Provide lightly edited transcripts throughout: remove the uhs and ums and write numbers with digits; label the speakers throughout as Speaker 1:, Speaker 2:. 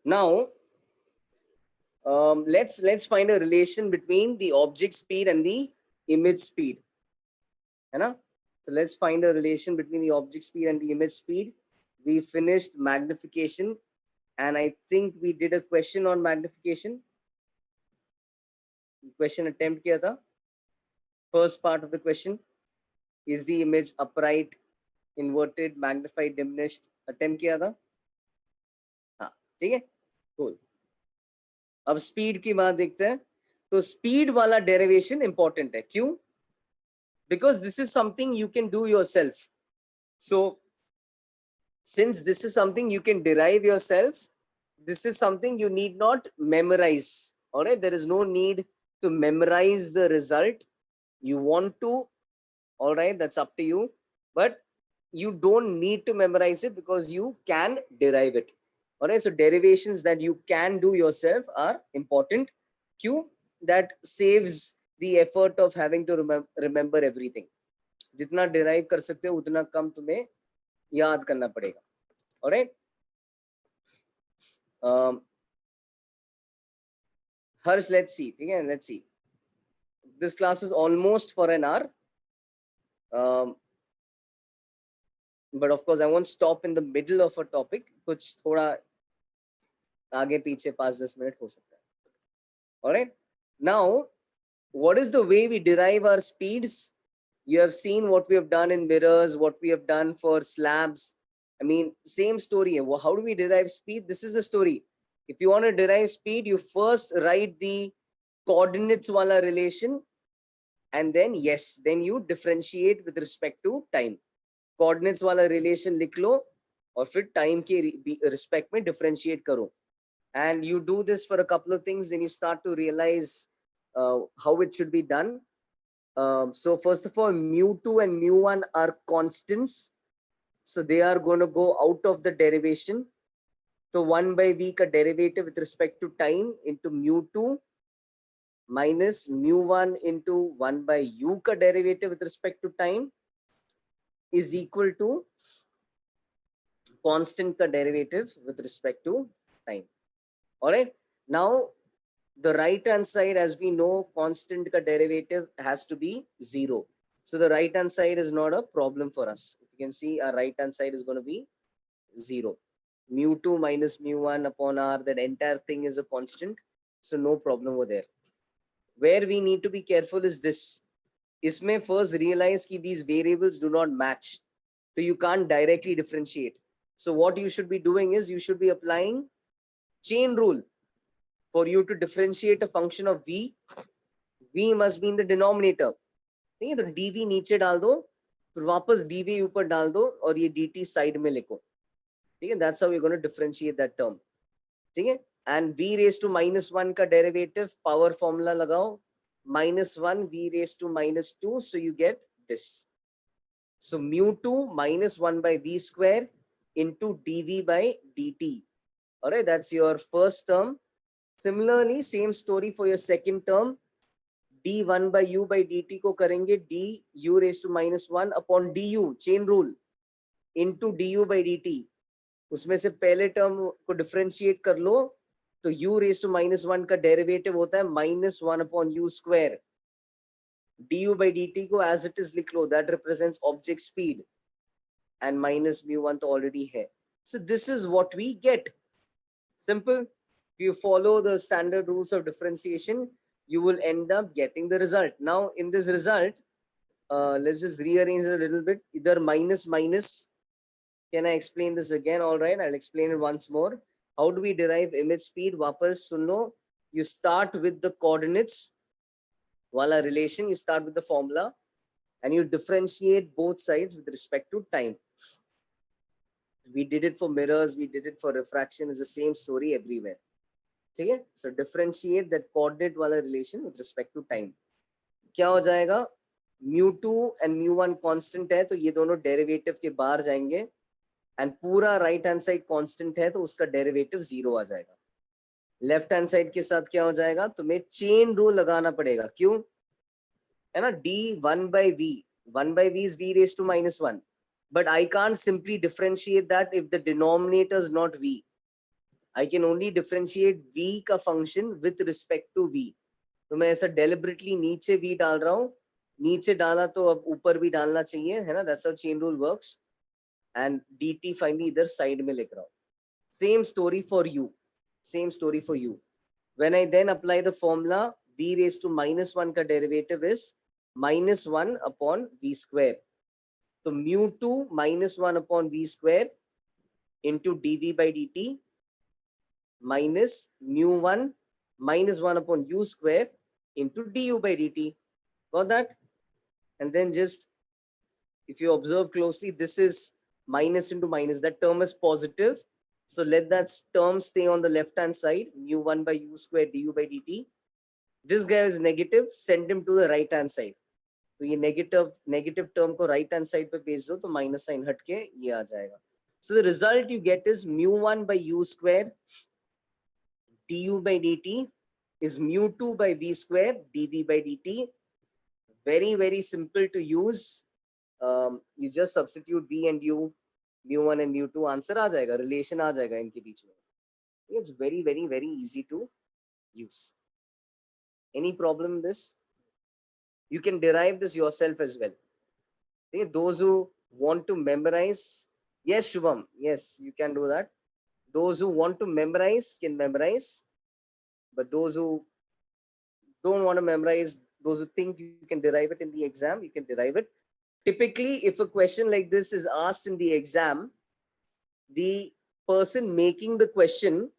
Speaker 1: Now let's find a relation between the object speed and the image speed, है ना? So let's find a relation between the object speed and the image speed. We finished magnification, and I think we did a question on magnification. Question attempt किया था. First part of the question, is the image upright, inverted, magnified, diminished? Attempt किया था. हाँ, ठीक है, cool. अब speed की बात देखते हैं. तो स्पीड वाला डेरिवेशन इंपॉर्टेंट है. क्यों? Because this is something you can do yourself. So since this is something you can derive yourself, this is something you need not memorize. All right, there is no need to memorize the result. You want to, all right, that's up to you, but you don't need to memorize it because you can derive it. All right, so derivations that you can do yourself are important. Q, that saves the effort of having to remember everything. जितना derive कर सकते हो उतना कम तुम्हें याद करना पड़ेगा. All right. Harsh, let's see. Again, let's see. This class is almost for an hour. But of course, I won't stop in the middle of a topic. कुछ थोड़ा आगे पीछे 5-10 मिनट हो सकता है. All right. Now, what is the way we derive our speeds? You have seen what we have done in mirrors, what we have done for slabs. I mean, same story. How do we derive speed? This is the story. If you want to derive speed, you first write the coordinates wala relation, and then yes, then you differentiate with respect to time. Coordinates wala relation लिख लो और फिर time के respect में differentiate करो. And you do this for a couple of things, then you start to realize how it should be done. So first of all, mu2 and mu1 are constants, so they are going to go out of the derivation. So 1 by v का derivative with respect to time into mu2 minus mu1 into 1 by u का derivative with respect to time is equal to constant का derivative with respect to time. All right. Now the right hand side, as we know, constant ka derivative has to be 0. So the right hand side is not a problem for us. If you can see, our right hand side is going to be 0. Mu2 minus mu1 upon r, that entire thing is a constant. So no problem over there. Where we need to be careful is this. Isme first realize ki these variables do not match. So you can't directly differentiate. So what you should be doing is you should be applying chain rule. For you to differentiate a function of v, v must be in the denominator. ठीक है, तो dv नीचे डाल दो, फिर वापस dv ऊपर डाल दो और ये dt साइड में लिखो. ठीक है, that's how you're going to differentiate that term. ठीक है, and v raised to -1 का derivative power formula लगाओ, -1 v raised to -2, so you get this. So mu2 minus 1 by v square into dv by dt. All right, that's your first term. Similarly, same story for your second term. d1 by u by dt को करेंगे d u raised to -1 upon du, chain rule, into du by dt. उसमें से पहले term को differentiate कर लो तो u raised to -1 का derivative होता है -1 upon u square. du by dt को as it is लिख लो, that represents object speed, and minus mu1 तो already है. So this is what we get. Simple. If you follow the standard rules of differentiation, you will end up getting the result. Now in this result, let's just rearrange it a little bit. Either minus minus. Can I explain this again? All right, I'll explain it once more. How do we derive image speed? Wapas soon low. You start with the coordinates wala relation. You start with the formula and you differentiate both sides with respect to time. We did it for mirrors, we did it for refraction. It's the same story everywhere. Okay, so differentiate that coordinate wala relation with respect to time. क्या हो जाएगा? mu2 and mu1 constant है तो ये दोनों derivative के बाहर जाएंगे, and पूरा right hand side constant है तो उसका derivative 0 आ जाएगा. Left hand side के साथ क्या हो जाएगा? तुम्हें chain rule लगाना पड़ेगा. क्यों? है ना, d1 by v. 1 by v is v raised to -1. But I can't simply differentiate that if the denominator is not v. I can only differentiate v का function with respect to v. तो मैं ऐसा deliberately नीचे v डाल रहा हूँ, नीचे डाला तो अब ऊपर भी डालना चाहिए, है ना? That's how chain rule works. And dt finally इधर side में लिख रहा हूँ. Same story for you. Same story for you. When I then apply the formula, v raised to -1 का derivative is -1 upon v square. So mu2 -1 upon v square into dv by dt minus mu1 -1 upon u square into du by dt. Got that? And then just, if you observe closely, this is minus into minus. That term is positive. So let that term stay on the left hand side, mu1 by u square du by dt. This guy is negative, send him to the right hand side. तो ये negative term को right hand side पे भेज दो तो minus sign हट के ये आ जाएगा. So the result you get is mu1 by u square du by dt is mu2 by v square dv by dt. Very, very simple to use. You just substitute v and u, mu1 and mu2, answer आ जाएगा, relation आ जाएगा इनके बीच में. It's very, very, very easy to use. Any problem in this? You can derive this yourself as well. Okay, those who want to memorize, yes, Shubham, yes, you can do that. Those who want to memorize can memorize, but those who don't want to memorize, those who think you can derive it in the exam, you can derive it. Typically, if a question like this is asked in the exam, the person making the question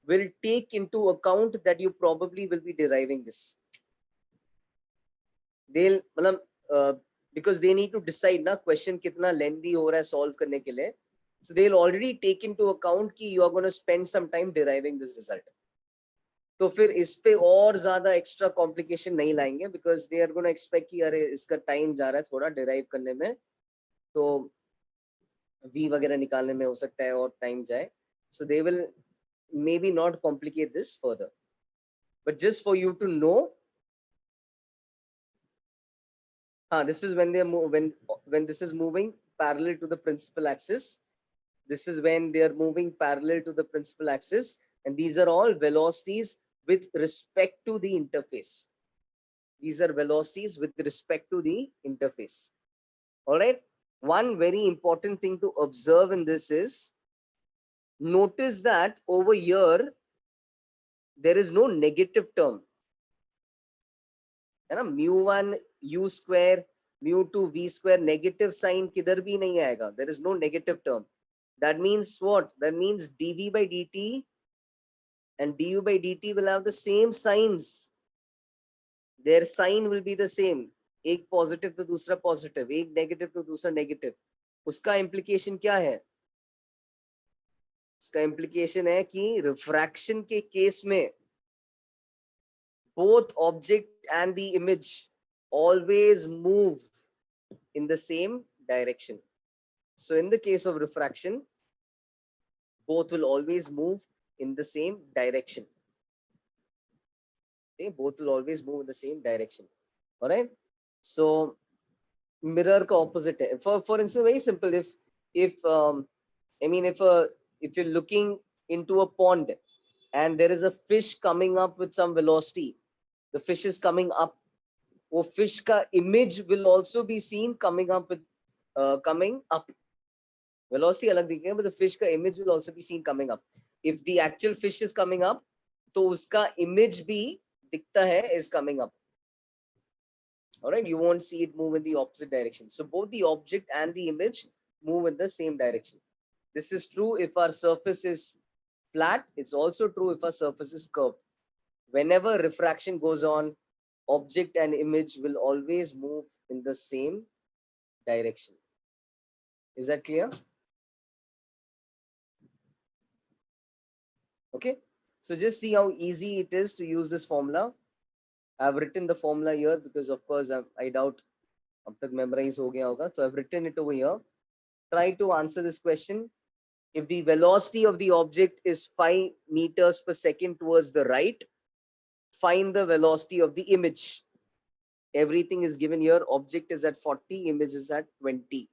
Speaker 1: will take into account that you probably will be deriving this. They'll, because they need to decide na question kitna lengthy ho raha hai solve karne ke liye. So they'll already take into account कि you are going to spend some time deriving this result. तो फिर इस पे और ज्यादा extra complication नहीं लाएंगे because they are going to expect कि अरे इसका टाइम जा रहा है थोड़ा derive करने में, तो v वगैरह निकालने में हो सकता है और टाइम जाए. So they will maybe not complicate this further. But just for you to know, this is when they are when this is moving parallel to the principal axis. This is when they are moving parallel to the principal axis, and these are all velocities with respect to the interface. These are velocities with respect to the interface. All right. One very important thing to observe in this is, notice that over here there is no negative term. है ना, mu1 u square mu2 v square negative sign किधर भी नहीं आएगा. There is no negative term. That means what? That means dv by dt and du by dt will have the same signs. Their sign will be the same. एक positive तो दूसरा positive, एक negative तो दूसरा negative. उसका implication क्या है? उसका implication है कि refraction के case में both object and the image always move in the same direction. So in the case of refraction, both will always move in the same direction. Okay, both will always move in the same direction. All right. So mirror ka opposite hai. For instance, very simple. If you're looking into a pond and there is a fish coming up with some velocity, the fish is coming up. वो fish का image will also be seen coming up with coming up. Velocity अलग दिखेगा, but the fish का image will also be seen coming up. If the actual fish is coming up, तो उसका image भी दिखता है is coming up. All right, you won't see it move in the opposite direction. So both the object and the image move in the same direction. This is true if our surface is flat. It's also true if our surface is curved. Whenever refraction goes on, object and image will always move in the same direction. Is that clear? Okay, so just see how easy it is to use this formula. I've written the formula here because of course I doubt अब तक memorize हो गया होगा. So I've written it over here. Try to answer this question. If the velocity of the object is 5 meters per second towards the right, find the velocity of the image. Everything is given here. Object is at 40, image is at 20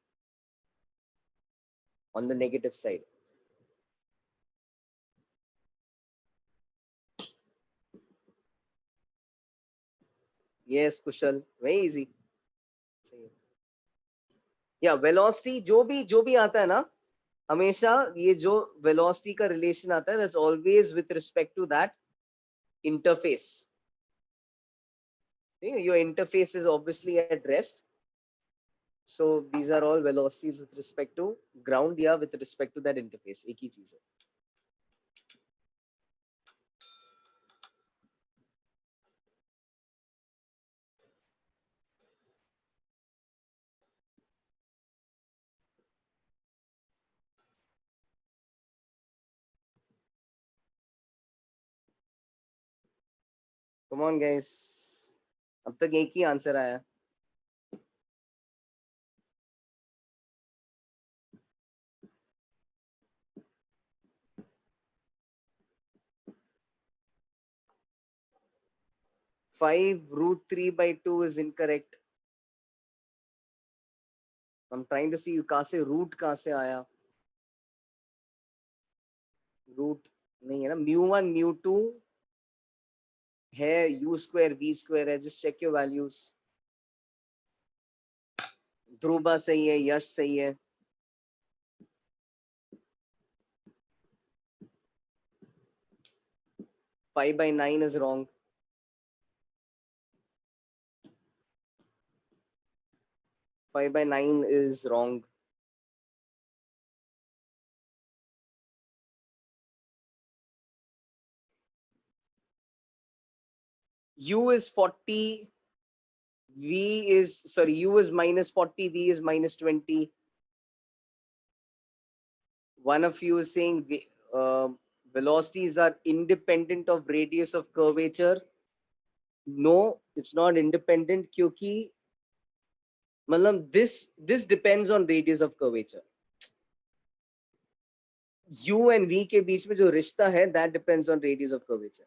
Speaker 1: on the negative side. Yes, Kushal, very easy. Yeah, velocity जो भी आता है ना, हमेशा ये जो velocity का relation आता है, that's always with respect to that interface. Your interface is obviously at rest. So these are all velocities with respect to ground, या with respect to that interface. एक ही चीज है. Come on guys, अब तक एक ही answer आया. Five root 3 by 2 is incorrect. I'm trying to see कहाँ से root कहाँ से आया. Root नहीं है ना. mu1 mu2 है, u square v square है. Just check your values. Dhruva सही है, यश सही है. 5 by 9 is wrong. 5 by 9 is wrong. U is 40. U is minus 40. V is minus 20. One of you is saying velocities are independent of radius of curvature. No, it's not independent क्योंकि मतलब this depends on radius of curvature. U and V के बीच में जो रिश्ता है, that depends on radius of curvature.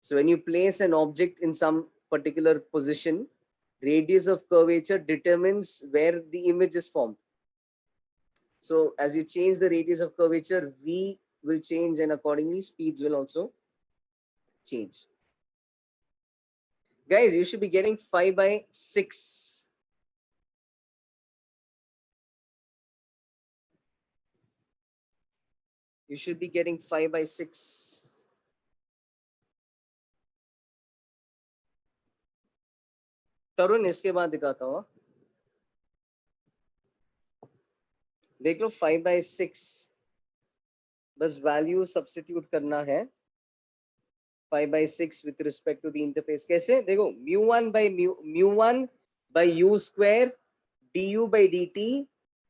Speaker 1: So when you place an object in some particular position, radius of curvature determines where the image is formed. So as you change the radius of curvature, V will change, and accordingly speeds will also change. Guys, you should be getting 5 by 6. You should be getting 5 by 6. तरुण इसके बाद दिखाता हूँ. देख लो 5 by 6. बस value substitute करना है. 5 by 6 with respect to the interface. कैसे देखो, mu1 by u square du by dt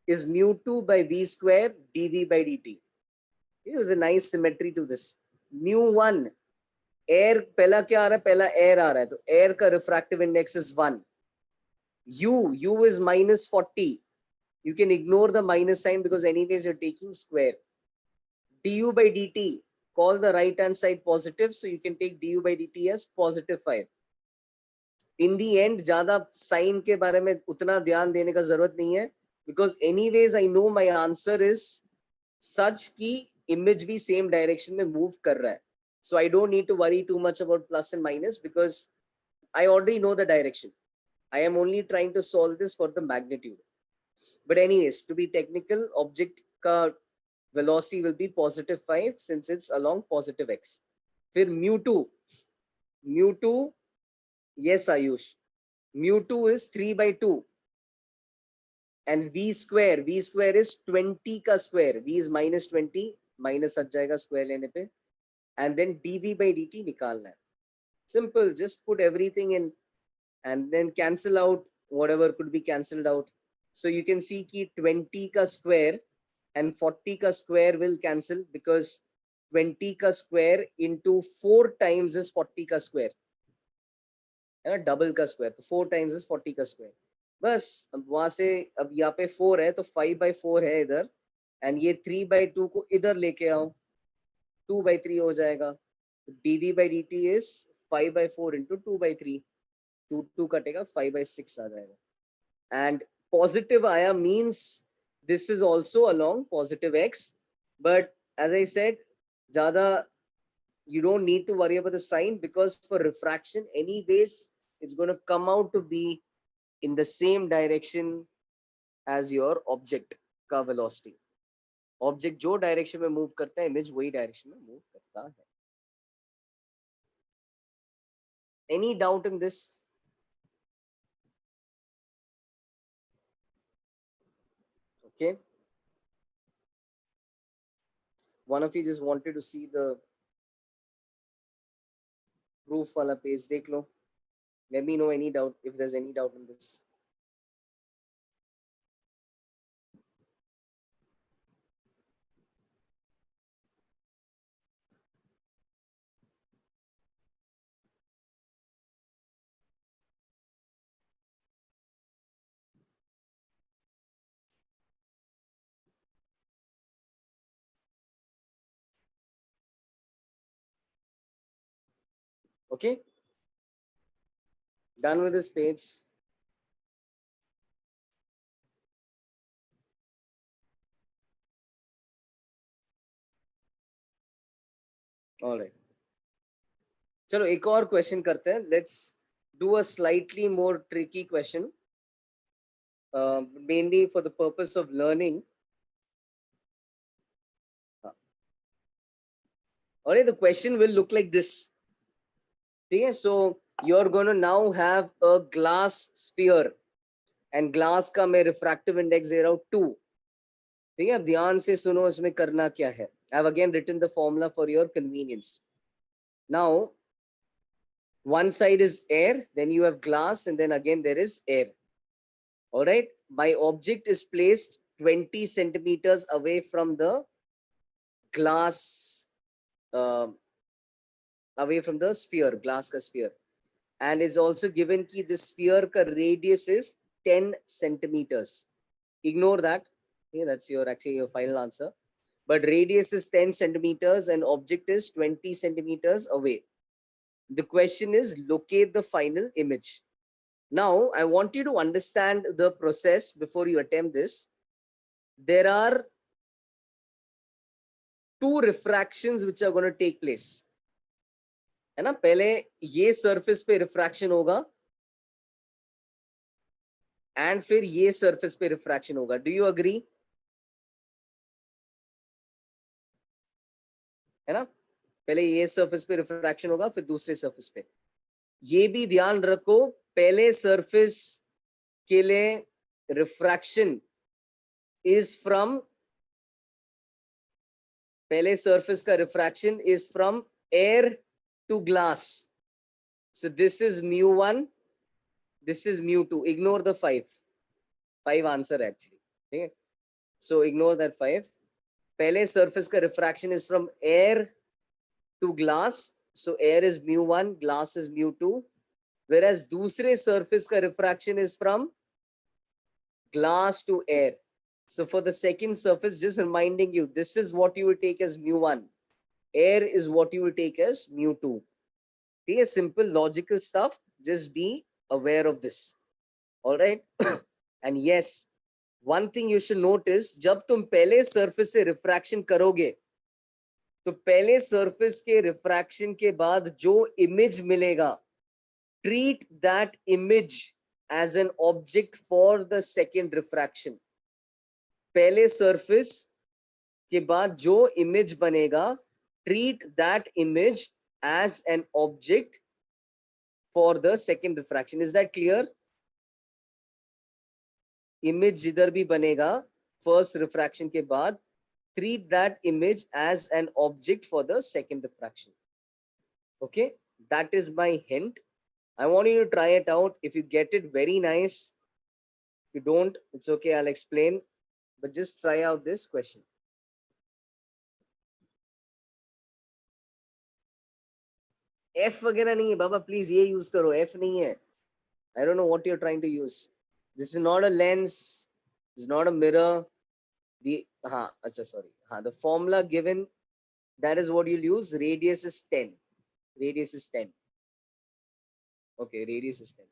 Speaker 1: is mu2 by v square dv by dt. There is a nice symmetry to this. mu1 air पहला क्या आ रहा है, पहला air आ रहा है, तो air का refractive index is 1. u is minus 40. You can ignore the minus sign because anyways you're taking square. Du by dt, call the right hand side positive, so you can take du by dt as positive 5. In the end ज्यादा sign के बारे में उतना ध्यान देने का जरूरत नहीं है, because anyways I know my answer is such कि image भी same direction में move कर रहा है. So I don't need to worry too much about plus and minus because I already know the direction. I am only trying to solve this for the magnitude. But anyways, to be technical, object ka velocity will be positive 5 since it's along positive x. फिर mu2, yes Ayush, mu2 is 3 by 2. And v square is 20 का square. V is minus 20, minus हट जाएगा square लेने पे. And then dv by dt निकालना है. Simple, just put everything in and then cancel out whatever could be cancelled out. So you can see कि 20 का square and 40 का square will cancel because 20 का square into 4 times is 40 का square. है ना, double का square, तो 4 times is 40 का square. बस अब वहां से, अब यहाँ पे 4 है तो 5 by 4 है इधर, and ये 3 by 2 को इधर लेके आओ, 2 by 3 हो जाएगा. dv by dt is 5 by 4 into 2 by 3. 2 कटेगा, 5 by 6 आ जाएगा. And positive आया means this is also along positive x, but as I said, ज़्यादा you don't need to worry about the sign because for refraction anyways it's going to come out to be in the same direction as your object का velocity. Object जो direction में move करता है, image वही direction में move करता है. Any doubt in this? Okay. One of you just wanted to see the proof wala page. देख लो. Let me know any doubt if there's any doubt in this. Okay. Done with this page. All right. चलो एक और question करते हैं. Let's do a slightly more tricky question, mainly for the purpose of learning. All right, the question will look like this. Okay, so you're going to now have a glass sphere, and glass का मैं refractive index दे रहा हूँ 2. ठीक है, अब ध्यान से सुनो इसमें करना क्या है. I have again written the formula for your convenience. Now, one side is air, then you have glass, and then again there is air. All right, my object is placed 20 centimeters away from the glass, away from the sphere, glass ka sphere, and it's also given ki the sphere ka radius is 10 centimeters. Ignore that. Okay, that's your actually your final answer. But radius is 10 centimeters and object is 20 centimeters away. The question is locate the final image. Now, I want you to understand the process before you attempt this. There are two refractions which are going to take place. है ना, पहले ये surface पे refraction होगा and फिर ये surface पे refraction होगा. Do you agree? है ना, पहले ये surface पे refraction होगा फिर दूसरे surface पे. ये भी ध्यान रखो, पहले surface के लिए refraction is from, पहले surface का refraction is from air to glass. So this is mu1, this is mu2. Ignore the 5 answer actually. Okay, so ignore that 5. पहले surface का refraction is from air to glass, so air is mu1, glass is mu2, whereas दूसरे surface का refraction is from glass to air. So for the second surface, just reminding you, this is what you will take as mu1, air is what you will take as mu2. Okay, simple logical stuff, just be aware of this. All right. And yes, one thing you should notice, जब तुम पहले surface से refraction करोगे, तो पहले surface के refraction के बाद जो image मिलेगा, treat that image as an object for the second refraction. पहले surface के बाद जो image बनेगा, treat that image as an object for the second refraction. Is that clear? Image जिधर भी बनेगा first refraction के बाद, treat that image as an object for the second refraction. Okay, that is my hint. I want you to try it out. If you get it, very nice. If you don't, it's okay, I'll explain, but just try out this question. F वगैरह नहीं है बाबा, please ये use करो. F नहीं है. I don't know what you're trying to use. This is not a lens. It's not a mirror. The the formula given, that is what you'll use. Radius is 10. Radius is 10. Okay, radius is 10.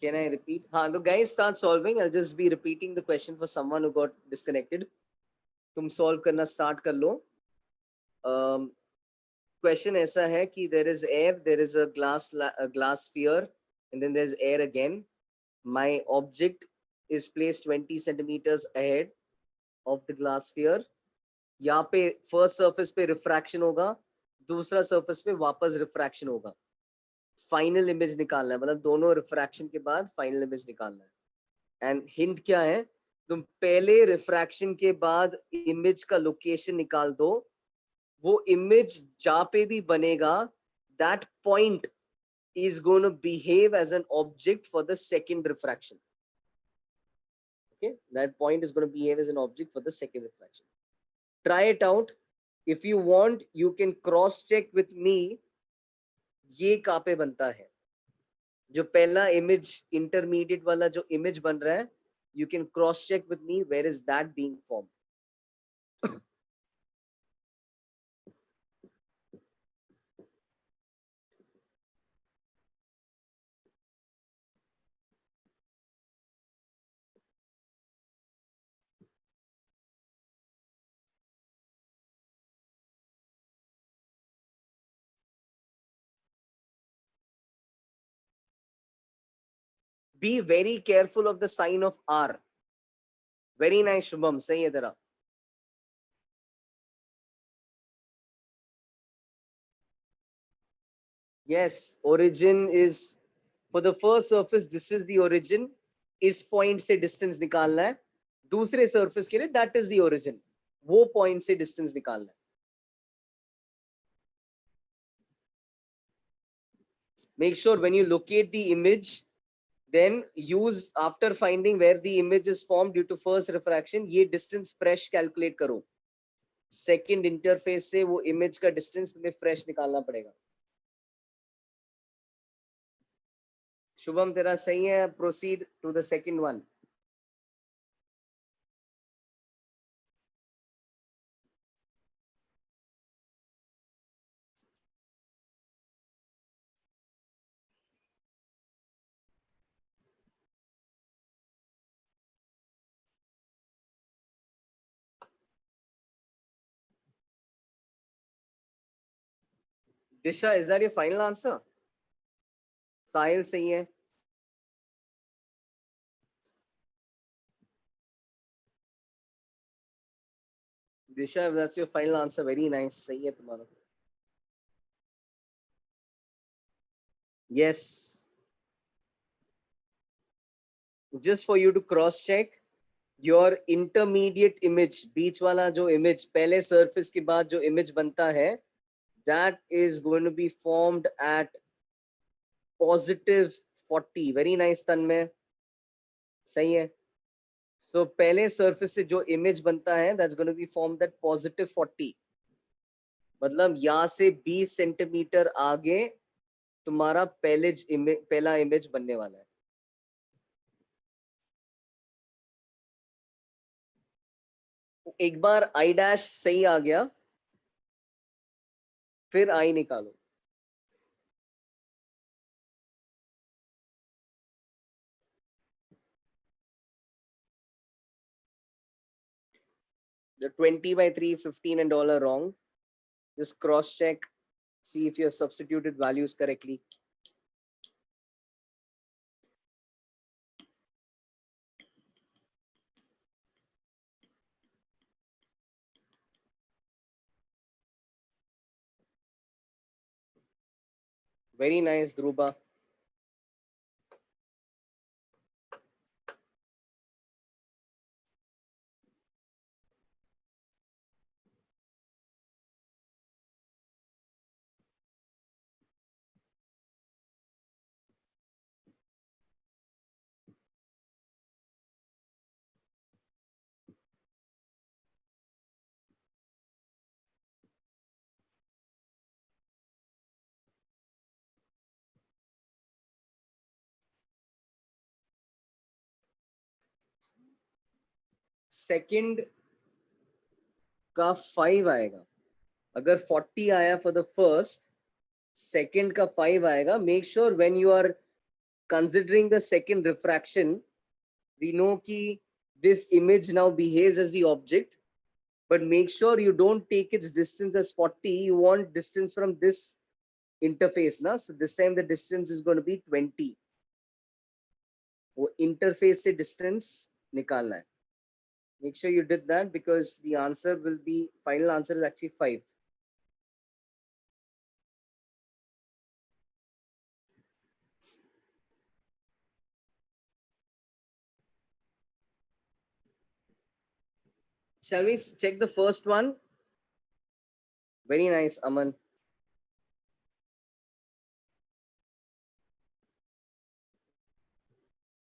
Speaker 1: Can I repeat? The guys start solving. I'll just be repeating the question for someone who got disconnected. तुम solve करना start कर लो. Question ऐसा है कि there is air, there is a glass sphere and then there is air again. My object is placed 20 centimeters ahead of the glass sphere. यहाँ पे first surface पे refraction होगा, दूसरा सरफेस पे वापस रिफ्रैक्शन होगा. फाइनल इमेज निकालना है, मतलब दोनों रिफ्रैक्शन के बाद फाइनल इमेज निकालना है. एंड हिंट क्या है, तुम पहले रिफ्रैक्शन के बाद इमेज का लोकेशन निकाल दो. वो इमेज जहाँ पे भी बनेगा, that point is going to behave as an object for the second refraction. Okay, that point is going to behave as an object for the second refraction. Try it out. If you want, you can cross check with me. ये कहाँ पे बनता है, जो पहला image intermediate वाला जो image बन रहा है, you can cross check with me where is that being formed. Be very careful of the sign of R. Very nice, Shubham. सही है तेरा. Yes, origin is for the first surface. This is the origin. इस point से distance निकालना है. दूसरे surface के लिए that is the origin. वो point से distance निकालना है. Make sure when you locate the image, then use after finding where the image is formed due to first refraction, ये distance fresh calculate करो. Second interface से वो image का distance तुम्हें fresh निकालना पड़ेगा. शुभम तेरा सही है. Proceed to the second one. Disha, is that your final answer? Sahil सही है. Disha, if that's your final answer, very nice. सही है तुम्हारा. Yes. Just for you to cross check, your intermediate image, बीच वाला जो image पहले surface के बाद जो image बनता है, that is going to be formed at positive 40. Very nice, तन्मय. सही है. So पहले surface से जो image बनता है, that's going to be formed at positive 40. मतलब यहाँ से 20 सेंटीमीटर आगे तुम्हारा पहला image बनने वाला है. एक बार I dash सही आ गया, फिर I निकालो. The 20 by 3, 15 and all are wrong. Just cross check, see if you have substituted values correctly. Very nice, Dhruba. Second का 5 आएगा. अगर 40 आया for the first, second का 5 आएगा. Make sure when you are considering the second refraction, we know कि this image now behaves as the object, but make sure you don't take its distance as 40. You want distance from this interface ना, so this time the distance is going to be 20. वो interface से distance निकालना है. Make sure you did that because the answer will be, final answer is actually 5. Shall we check the first one? Very nice, Aman.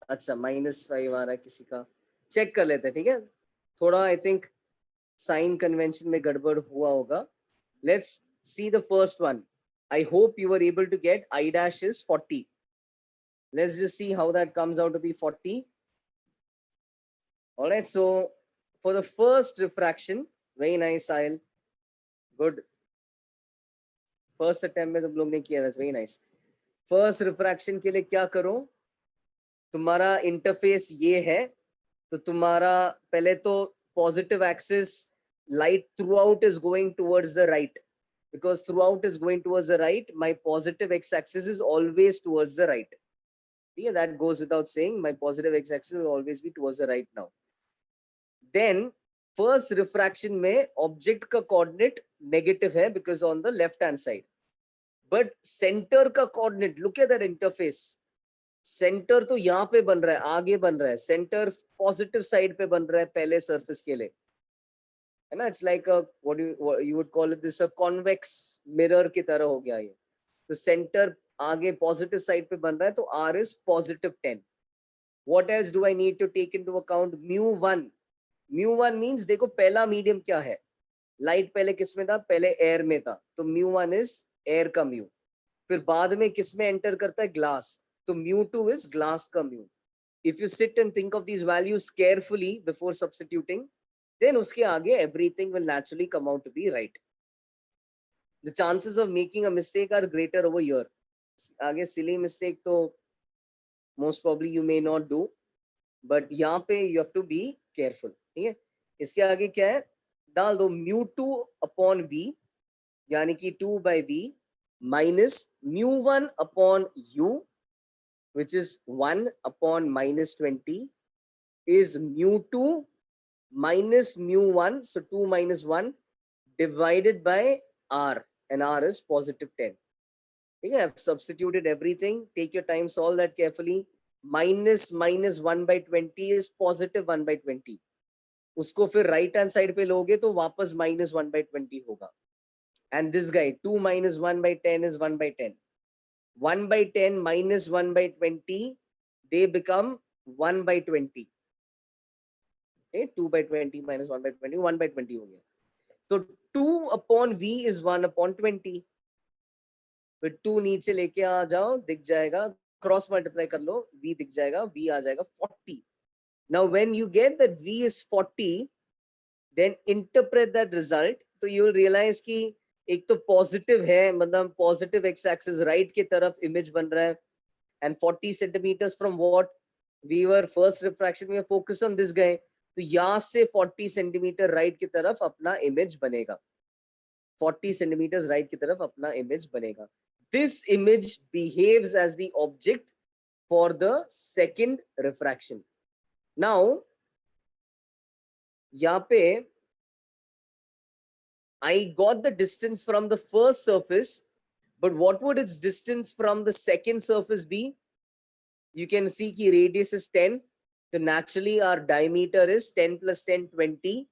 Speaker 1: अच्छा -5 आ रहा है किसी का, check कर लेते हैं. ठीक है, थोड़ा आई थिंक साइन कन्वेंशन में गड़बड़ हुआ होगा. Let's see the first one. I hope you were able to get I dash is 40. Let's just see how that comes out to be 40. All right, so for the first refraction, very nice, Sahil. Good. First attempt में तुम लोग ने किया, that's very nice. First refraction के लिए क्या करो, तुम्हारा इंटरफेस ये है, तो तुम्हारा पहले तो positive axis light throughout is going towards the right, because throughout is going towards the right, my positive x-axis is always towards the right. Yeah, that goes without saying, my positive x-axis will always be towards the right now. Then first refraction में object का coordinate negative है because on the left hand side, but center का coordinate, look at that interface, center तो यहाँ पे बन रहा है, आगे बन रहा है, center positive side पे बन रहा है पहले surface के लिए, है ना. It's like a what you would call it, this a convex mirror की तरह हो गया ये. तो center आगे positive side पे बन रहा है, तो R is +10. What else do I need to take into account? mu1. mu1 means देखो पहला मीडियम क्या है, लाइट पहले किस में था, पहले एयर में था, तो mu1 इज एयर का म्यू. फिर बाद में किस में एंटर करता है, ग्लास, तो mu2 इज ग्लास का mu. If you sit and think of these values carefully before substituting, then उसके आगे everything will naturally come out to be right. The chances of making a mistake are greater over here. आगे silly mistake तो most probably you may not do, but यहाँ पे you have to be careful. ठीक है, इसके आगे क्या है, डाल दो mu2 अपॉन v, यानी कि 2/v minus mu1 upon u, which is 1 upon -20, is mu2 minus mu1, so 2 minus 1 divided by r, and r is +10. Okay, I've substituted everything. Take your time, solve that carefully. -1/20 is +1/20. उसको फिर right hand side पे लोगे तो वापस -1/20 होगा. And this guy 2 minus 1/10 is 1/10. 1/10 minus 1/20, they become 1/20. Okay, 2/20 minus 1/20, 1/20 हो गया. तो 2 upon v is 1 upon 20. फिर 2 नीचे लेके आ जाओ, दिख जाएगा, क्रॉस मल्टीप्लाई कर लो, v दिख जाएगा, v आ जाएगा 40. Now when you get that v is 40, then interpret that result. तो you will realize कि एक तो पॉजिटिव है, मतलब पॉजिटिव एक्स एक्सिस राइट की तरफ इमेज बन रहा है, and 40 centimeters from what we were first refraction में focus on this guy, तो यहाँ से 40 सेंटीमीटर राइट की तरफ अपना इमेज बनेगा, 40 centimeters राइट की तरफ अपना इमेज बनेगा. This image behaves as the object for the second refraction. Now यहाँ पे I got the distance from the first surface, but what would its distance from the second surface be? You can see कि radius is 10, so naturally our diameter is 10 plus 10, 20.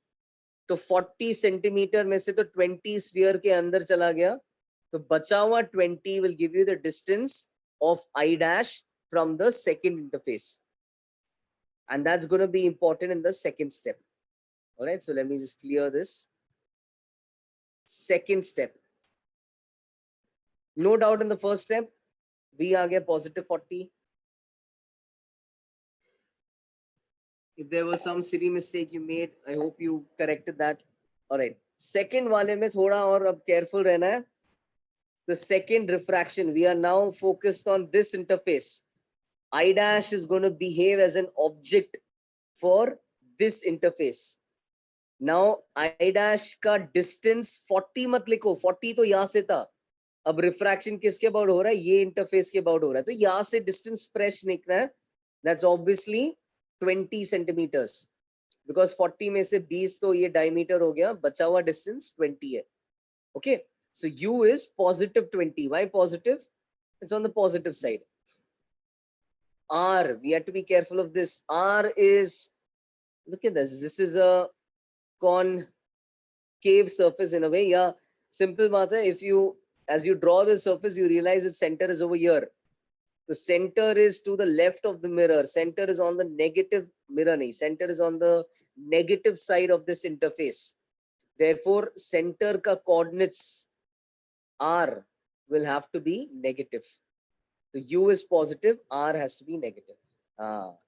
Speaker 1: तो 40 centimetre में से तो 20 sphere के अंदर चला गया, तो बचा हुआ 20 will give you the distance of I dash from the second interface, and that's going to be important in the second step. All right, so let me just clear this. Second step, no doubt in the first step v आ गया +40. If there was some silly mistake you made, I hope you corrected that. All right, second वाले में थोड़ा और अब careful रहना है. The second refraction, we are now focused on this interface. I dash is going to behave as an object for this interface. Now I dash का distance 40 मत लिखो, 40 तो यहाँ से था, अब रिफ्रैक्शन किसके अबाउट हो रहा है, ये इंटरफेस के अबाउट हो रहा है, तो यहाँ से डिस्टेंस फ्रेश निकला है, दैट्स ऑब्वियसली 20 सेंटीमीटर्स, बिकॉज 40 में से 20 तो ये डायमीटर हो गया, बचा हुआ डिस्टेंस 20 है. Okay, so u is positive 20. Why positive? It's on the positive side. R, we have to be careful of this. R is, look at this. This is a concave surface in a way. Yeah, simple matter. If you, as you draw the surface, you realize its center is over here. The center is to the left of the mirror. Center is on the negative mirror. Nahi. Center is on the negative side of this interface. Therefore, center ka coordinates R will have to be negative. So U is positive, R has to be negative. हाँ,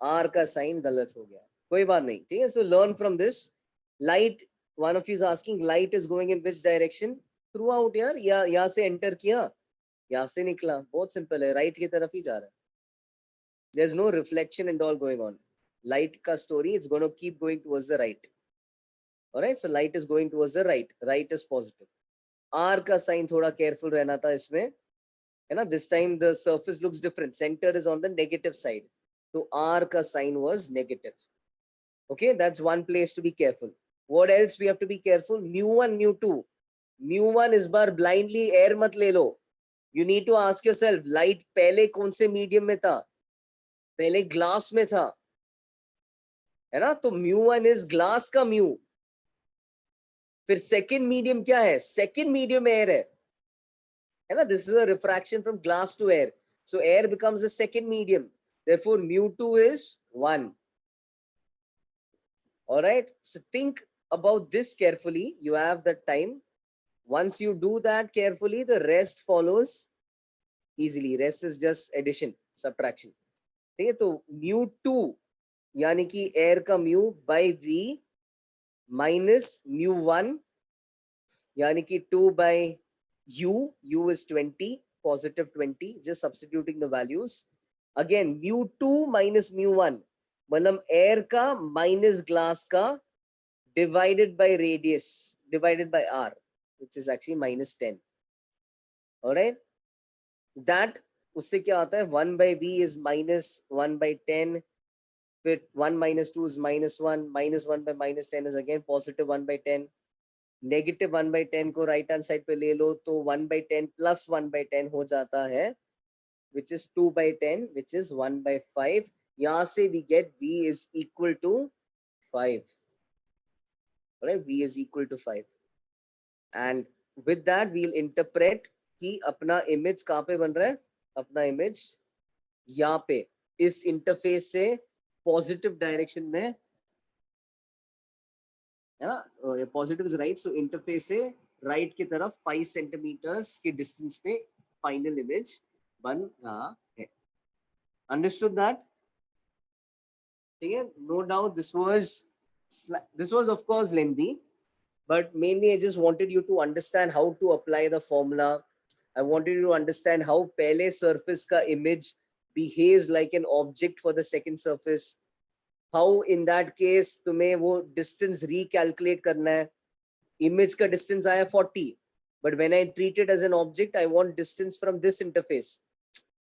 Speaker 1: R का sign गलत हो गया, कोई बात नहीं, ठीक है. So learn from this. Light, one of you is asking, light is going in which direction? Throughout यार, या यहाँ से enter किया, यहाँ से निकला, बहुत simple है, right की तरफ ही जा रहा है. There's no reflection and all going on. Light का story, it's going to keep going towards the right. All right, so light is going towards the right. Right is positive. R का sign थोड़ा careful रहना था इसमें, है ना. This time the surface looks different. Center is on the negative side. So R ka sign was negative. Okay, that's one place to be careful. What else we have to be careful? Mu1, mu2. Mu1 is bar blindly air mat le lo. You need to ask yourself, light पहले कौन से medium में था? पहले glass में था, है ना. तो mu1 is glass का mu. फिर second medium क्या है? Second medium air है ना. This is a refraction from glass to air. So air becomes the second medium. Therefore, mu2 is 1. All right. So think about this carefully. You have that time. Once you do that carefully, the rest follows easily. Rest is just addition, subtraction. ठीक है. तो mu2 यानी कि air का mu by v minus mu1 यानी कि 2 by u is 20, positive 20, just substituting the values. Again, mu2 minus mu1, मतलब air का minus glass का divided by radius, divided by r, which is actually minus 10. All right, that उससे क्या आता है, 1 by v is minus 1 by 10, फिर 1 minus 2 is minus 1, minus 1 by minus 10 is again positive 1 by 10. Negative 1 by 10 को right hand side पे ले लो तो 1 by 10 plus 1 by 10 हो जाता है, which is 2 by 10, which is 1 by 5. यहाँ से we get v is equal to 5. Right, v is equal to 5. And with that we'll interpret कि अपना image कहाँ पे बन रहा है, अपना image यहाँ पे इस interface से positive direction में, है ना. Positive is right, so interface से राइट की तरफ 5 सेंटीमीटर्स के डिस्टेंस पे फाइनल इमेज बन रहा है. Understood that? ठीक है. No doubt this was of course lengthy, but mainly I just wanted you to understand how to apply the formula. I wanted you to understand how पहले surface का image behaves like an object for the second surface. How in that case तुम्हें वो distance recalculate करना है. Image का distance आया 40, but when I treat it as an object, I want distance from this interface.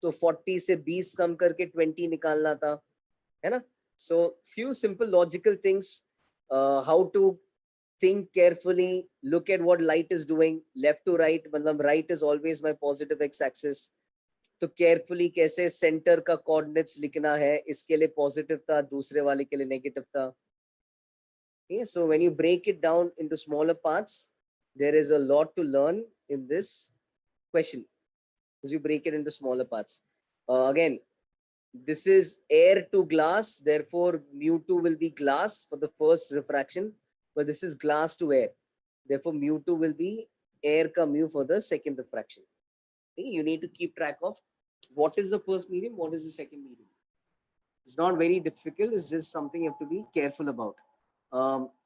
Speaker 1: तो 40 से 20 कम करके 20 निकालना था, है ना. So few simple logical things, how to think carefully, look at what light is doing, left to right, मतलब right is always my positive x-axis. तो carefully कैसे center का coordinates लिखना है, इसके लिए positive था, दूसरे वाले के लिए negative था. Okay, so when you break it down into smaller parts, there is a lot to learn in this question as you break it into smaller parts. Again, this is air to glass, therefore mu2 will be glass for the first refraction, but this is glass to air, therefore mu2 will be air ka mu for the second refraction. Okay, you need to keep track of what is the first medium, what is the second medium. It's not very difficult, it's just something you have to be careful about.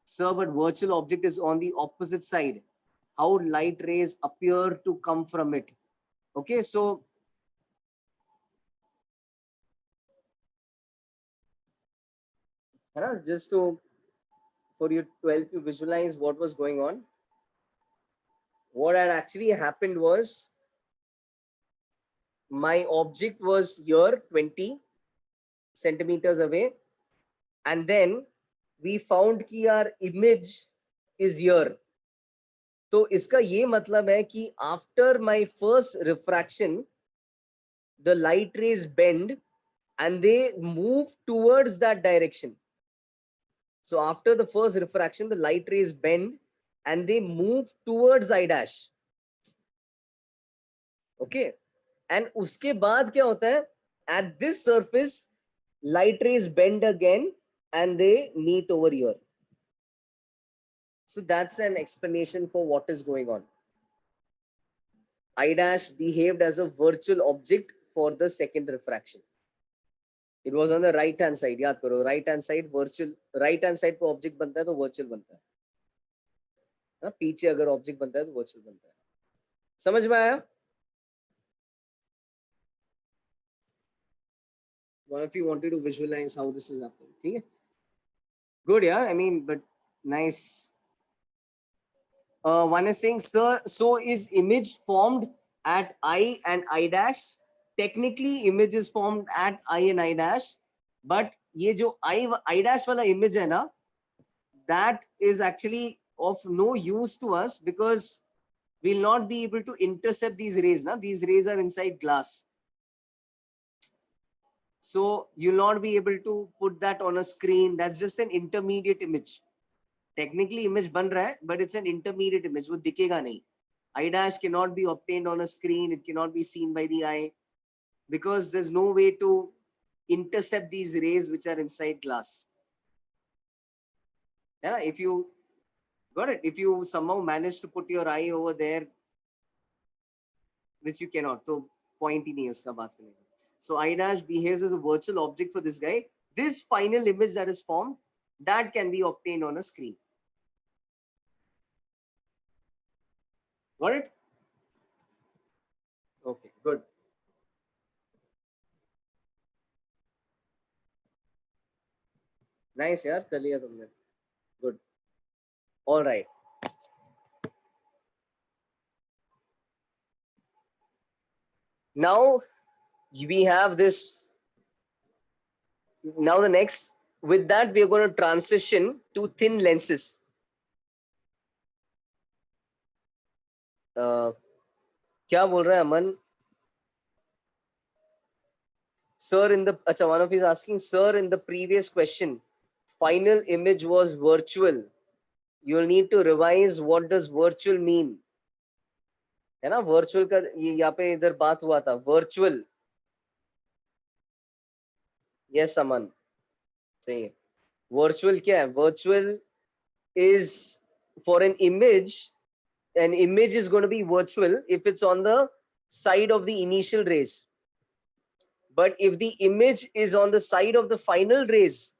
Speaker 1: Sir, but virtual object is on the opposite side. How light rays appear to come from it? Okay, so just to for you 12 to visualize what was going on. What had actually happened was my object was here 20 centimeters away, and then we found कि our image is here. तो इसका ये मतलब है कि after my first refraction, the light rays bend and they move towards that direction. So after the first refraction, the light rays bend and they move towards I dash. Okay. And उसके बाद क्या होता है? At this surface, light rays bend again and they meet over here. So that's an explanation for what is going on. I dash behaved as a virtual object for the second refraction. It was on the right hand side. याद करो, right hand side virtual, right hand side पे object बनता है तो virtual बनता है. हाँ, पीछे अगर object बनता है तो virtual बनता है. समझ में आया? One of you wanted to visualize how this is happening. ठीक है? Good, yeah. I mean, but nice. One is saying, sir, so is image formed at I and I dash? Technically, image is formed at I and I dash, but ये जो I dash वाला image है ना, that is actually of no use to us because we'll not be able to intercept these rays. Na? These rays are inside glass. So you'll not be able to put that on a screen. That's just an intermediate image. Technically image बन रहा है, but it's an intermediate image. वो दिखेगा नहीं. I dash cannot be obtained on a screen. It cannot be seen by the eye because there's no way to intercept these rays which are inside glass. Yeah, if you got it, if you somehow manage to put your eye over there, which you cannot, so point ही नहीं है उसका बात करने का. So I dash behaves as a virtual object for this guy. This final image that is formed, that can be obtained on a screen. Got it? Okay, good. Nice, यार कर लिया तुमने. Good. All right. Now we have this. Now the next, with that we are going to transition to thin lenses. क्या बोल रहा है अमन? Sir, in the one of you is asking, sir, in the previous question, final image was virtual. You'll need to revise what does virtual mean. है ना, virtual का ये यहाँ पे इधर बात हुआ था, virtual. Yes, Aman. Say virtual क्या है? Virtual is for an image. An image is going to be virtual if it's on the side of the initial rays. But if the image is on the side of the final rays,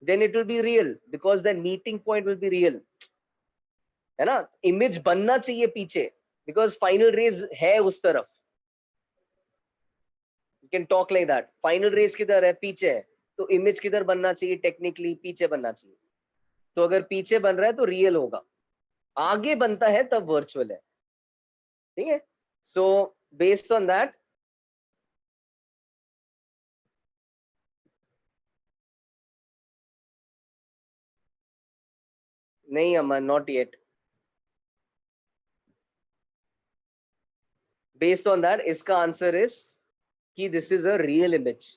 Speaker 1: then it will be real because the meeting point will be real. है ना? Image बनना चाहिए पीछे because final rays है उस तरफ. You can talk like that. Final rays किधर है? पीछे है. तो image किधर बनना चाहिए? Technically पीछे बनना चाहिए. तो अगर पीछे बन रहा है तो real होगा. आगे बनता है तब virtual है. ठीक है? So based on that, नहीं अमन, not yet. Based on that, इसका answer is कि this is a real image.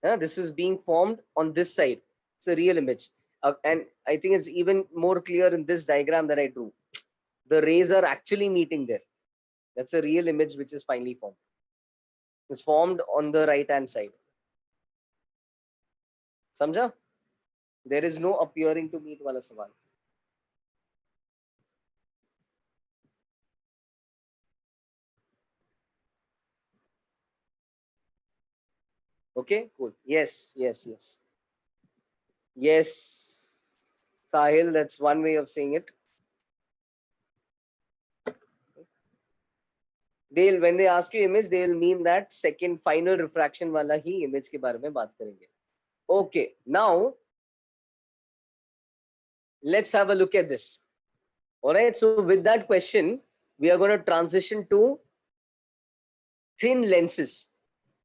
Speaker 1: This is being formed on this side. It's a real image. And I think it's even more clear in this diagram that I drew. The rays are actually meeting there. That's a real image which is finally formed. It's formed on the right hand side. समझा? There is no appearing to meet वाला सवाल. Okay, cool. Yes, yes, yes. Yes, Sahil, that's one way of saying it. They'll, when they ask you image, they'll mean that second final refraction वाला ही image के बारे में बात करेंगे. Okay, now let's have a look at this. All right, so with that question, we are going to transition to thin lenses.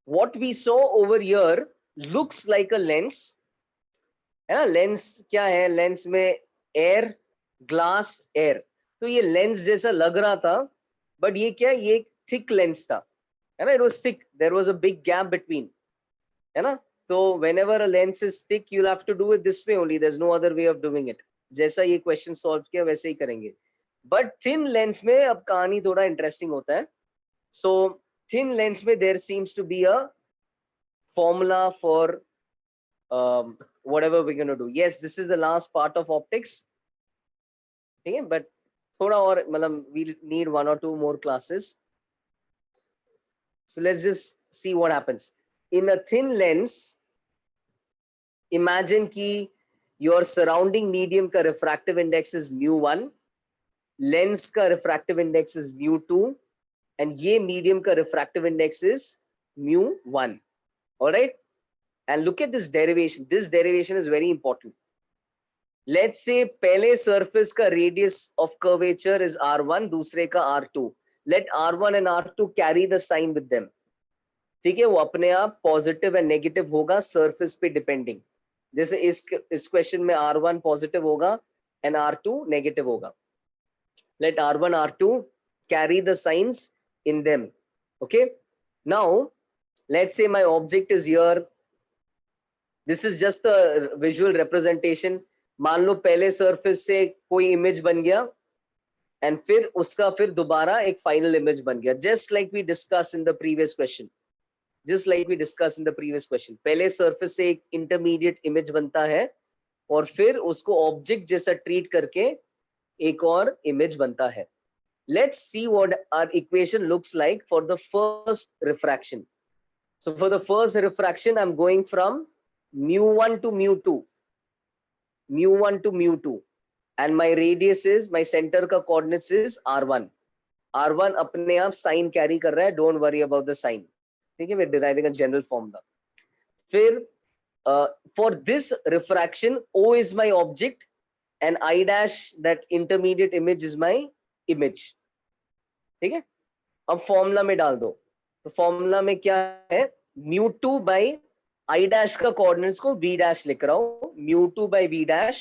Speaker 1: What we saw over here looks like a lens. है ना, lens क्या है, lens में air, glass, air, तो ये lens जैसा लग रहा था, बट ये क्या, ये एक थिक लेंस था, है ना, it was thick, there was a big gap between, है ना. तो whenever a lens is thick you will have to do it this way only, there is no other way of doing it. जैसा ये question solve किया वैसे ही करेंगे, but thin lens में अब कहानी थोड़ा इंटरेस्टिंग होता है. सो थिन लेंस में there seems to be a formula for whatever we're going to do. Yes, this is the last part of optics. Okay, but thoda aur matlab we need 1 or 2 more classes. So let's just see what happens. In a thin lens, imagine ki your surrounding medium ka refractive index is mu1, lens ka refractive index is mu2, and ye medium ka refractive index is mu1. All right, and look at this derivation. This derivation is very important. Let's say पहले surface का radius of curvature is r1, दूसरे का r2. Let r1 and r2 carry the sign with them. ठीक है, वो अपने आप positive and negative होगा सरफेस पे डिपेंडिंग. जैसे इस क्वेश्चन में r1 पॉजिटिव होगा एंड r2 नेगेटिव होगा. Let r1 r2 carry the signs in them. Okay, now let's say my object is here. This is just a visual representation. मान लो पहले surface से कोई इमेज बन गया एंड फिर उसका फिर दोबारा एक फाइनल इमेज बन गया, just like we discuss in the previous question. Just like we discuss in the previous question, पहले सरफेस से एक इंटरमीडिएट इमेज बनता है और फिर उसको ऑब्जेक्ट जैसा ट्रीट करके एक और इमेज बनता है. Let's see what our equation looks like for the first refraction. So for the first refraction I am going from mu1 to mu2, mu1 to mu2, and my radius is, my center का coordinates is r1. r1 अपने आप sign carry कर रहा है, don't worry about the sign. ठीक है, we are deriving a general formula. फिर for this refraction o is my object and I dash, that intermediate image, is my image. ठीक है, अब फॉर्मूला में डाल दो. तो फॉर्मूला में क्या है, mu2 by I dash का कोऑर्डिनेट्स को v dash लिख रहा हूं, mu2 by v dash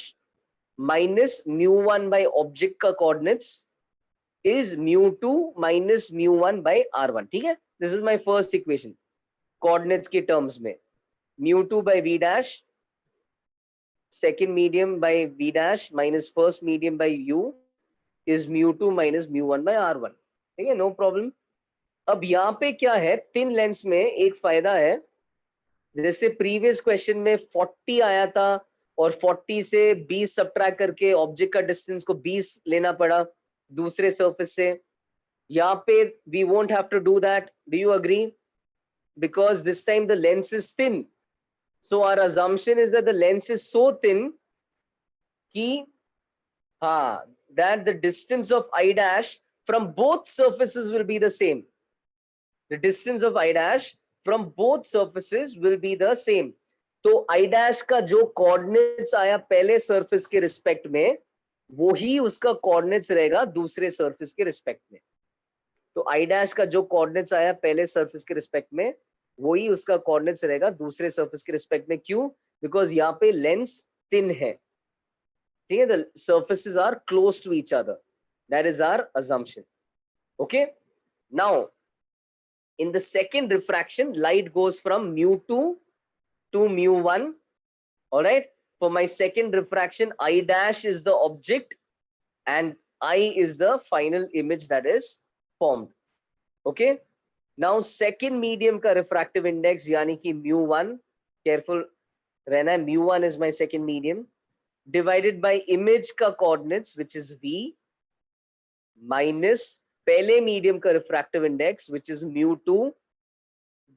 Speaker 1: minus mu1 by object का coordinates is mu2 minus mu1 by r1. ठीक है, this is my first equation coordinates के टर्म्स में. mu2 by v dash, second medium by v dash minus first medium by u is mu2 minus mu1 by r1. ठीक है, no problem. अब यहाँ पे क्या है, थिन लेंस में एक फायदा है, जैसे प्रीवियस क्वेश्चन में 40 आया था और 40 से 20 सब्ट्रैक्ट करके ऑब्जेक्ट का डिस्टेंस को 20 लेना पड़ा दूसरे सरफेस से. यहाँ पे we won't have to do that. Do you agree? Because this time the lens is thin. So our assumption is that the lens is so thin कि हाँ, that the distance of I dash from both surfaces will be the same. The distance of I dash from both surfaces will be the same. तो I dash का जो coordinates आया पहले surface के respect में, वो ही उसका कोऑर्डिनेट्स रहेगा दूसरे सरफेस के रिस्पेक्ट में. तो I dash का जो कोऑर्डिनेट्स आया पहले सरफेस के रिस्पेक्ट में, वो ही उसका कोऑर्डिनेट्स रहेगा दूसरे सरफेस के रिस्पेक्ट में. क्यों? बिकॉज यहाँ पे लेंस थिन है. ठीक है, the surfaces are close to each other. That is our assumption. Okay, now in the second refraction, light goes from mu2 to mu1. All right, for my second refraction, I dash is the object and I is the final image that is formed. Okay, now second medium का refractive index यानी कि mu1, careful रहना है, mu1 is my second medium, divided by image का coordinates which is v minus पहले medium का refractive index which is mu2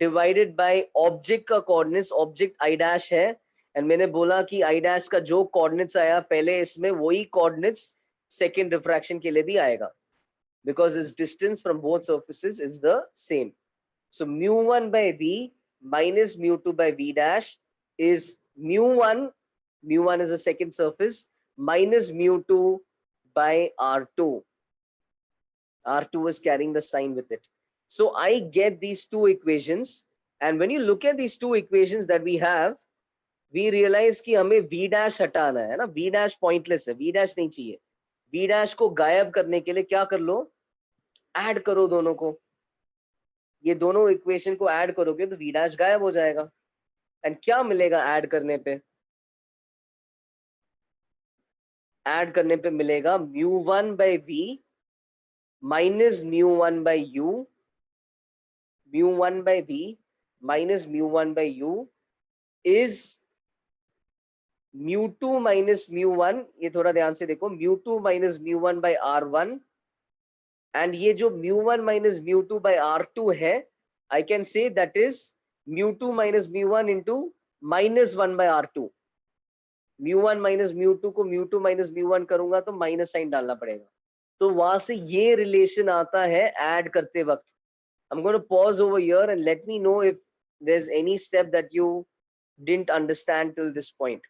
Speaker 1: divided by object का coordinates, object I dash है, and मैंने बोला कि I dash का जो coordinates आया पहले इसमें वही coordinates second refraction के लिए भी आएगा because its distance from both surfaces is the same. So mu1 by v minus mu2 by v dash is mu1 is the second surface minus mu2 by r2. R2 is carrying the sign with it. So I get these two equations, and when you look at these two equations that we have, we realize कि हमें v dash हटाना है ना, v dash pointless है, v dash नहीं चाहिए. v dash को गायब करने के लिए क्या कर लो, ऐड करो दोनों को. ये दोनों इक्वेशन को ऐड करोगे तो v dash गायब हो जाएगा. एंड क्या मिलेगा ऐड करने पे? ऐड करने पे मिलेगा mu1 by v minus mu1 by u, mu1 by v minus mu1 by u is mu2 minus mu1. ये थोड़ा ध्यान से देखो, mu2 minus mu1 by r1, and ये जो mu1 minus mu2 by r2 है, I can say that is mu2 minus mu1 into minus 1 by r2. mu1 minus mu2 को mu2 minus mu1 करूंगा तो माइनस साइन डालना पड़ेगा. तो वहां से ये रिलेशन आता है ऐड करते वक्त. I'm going to pause over here and let me know if there's any step that you didn't understand till this point.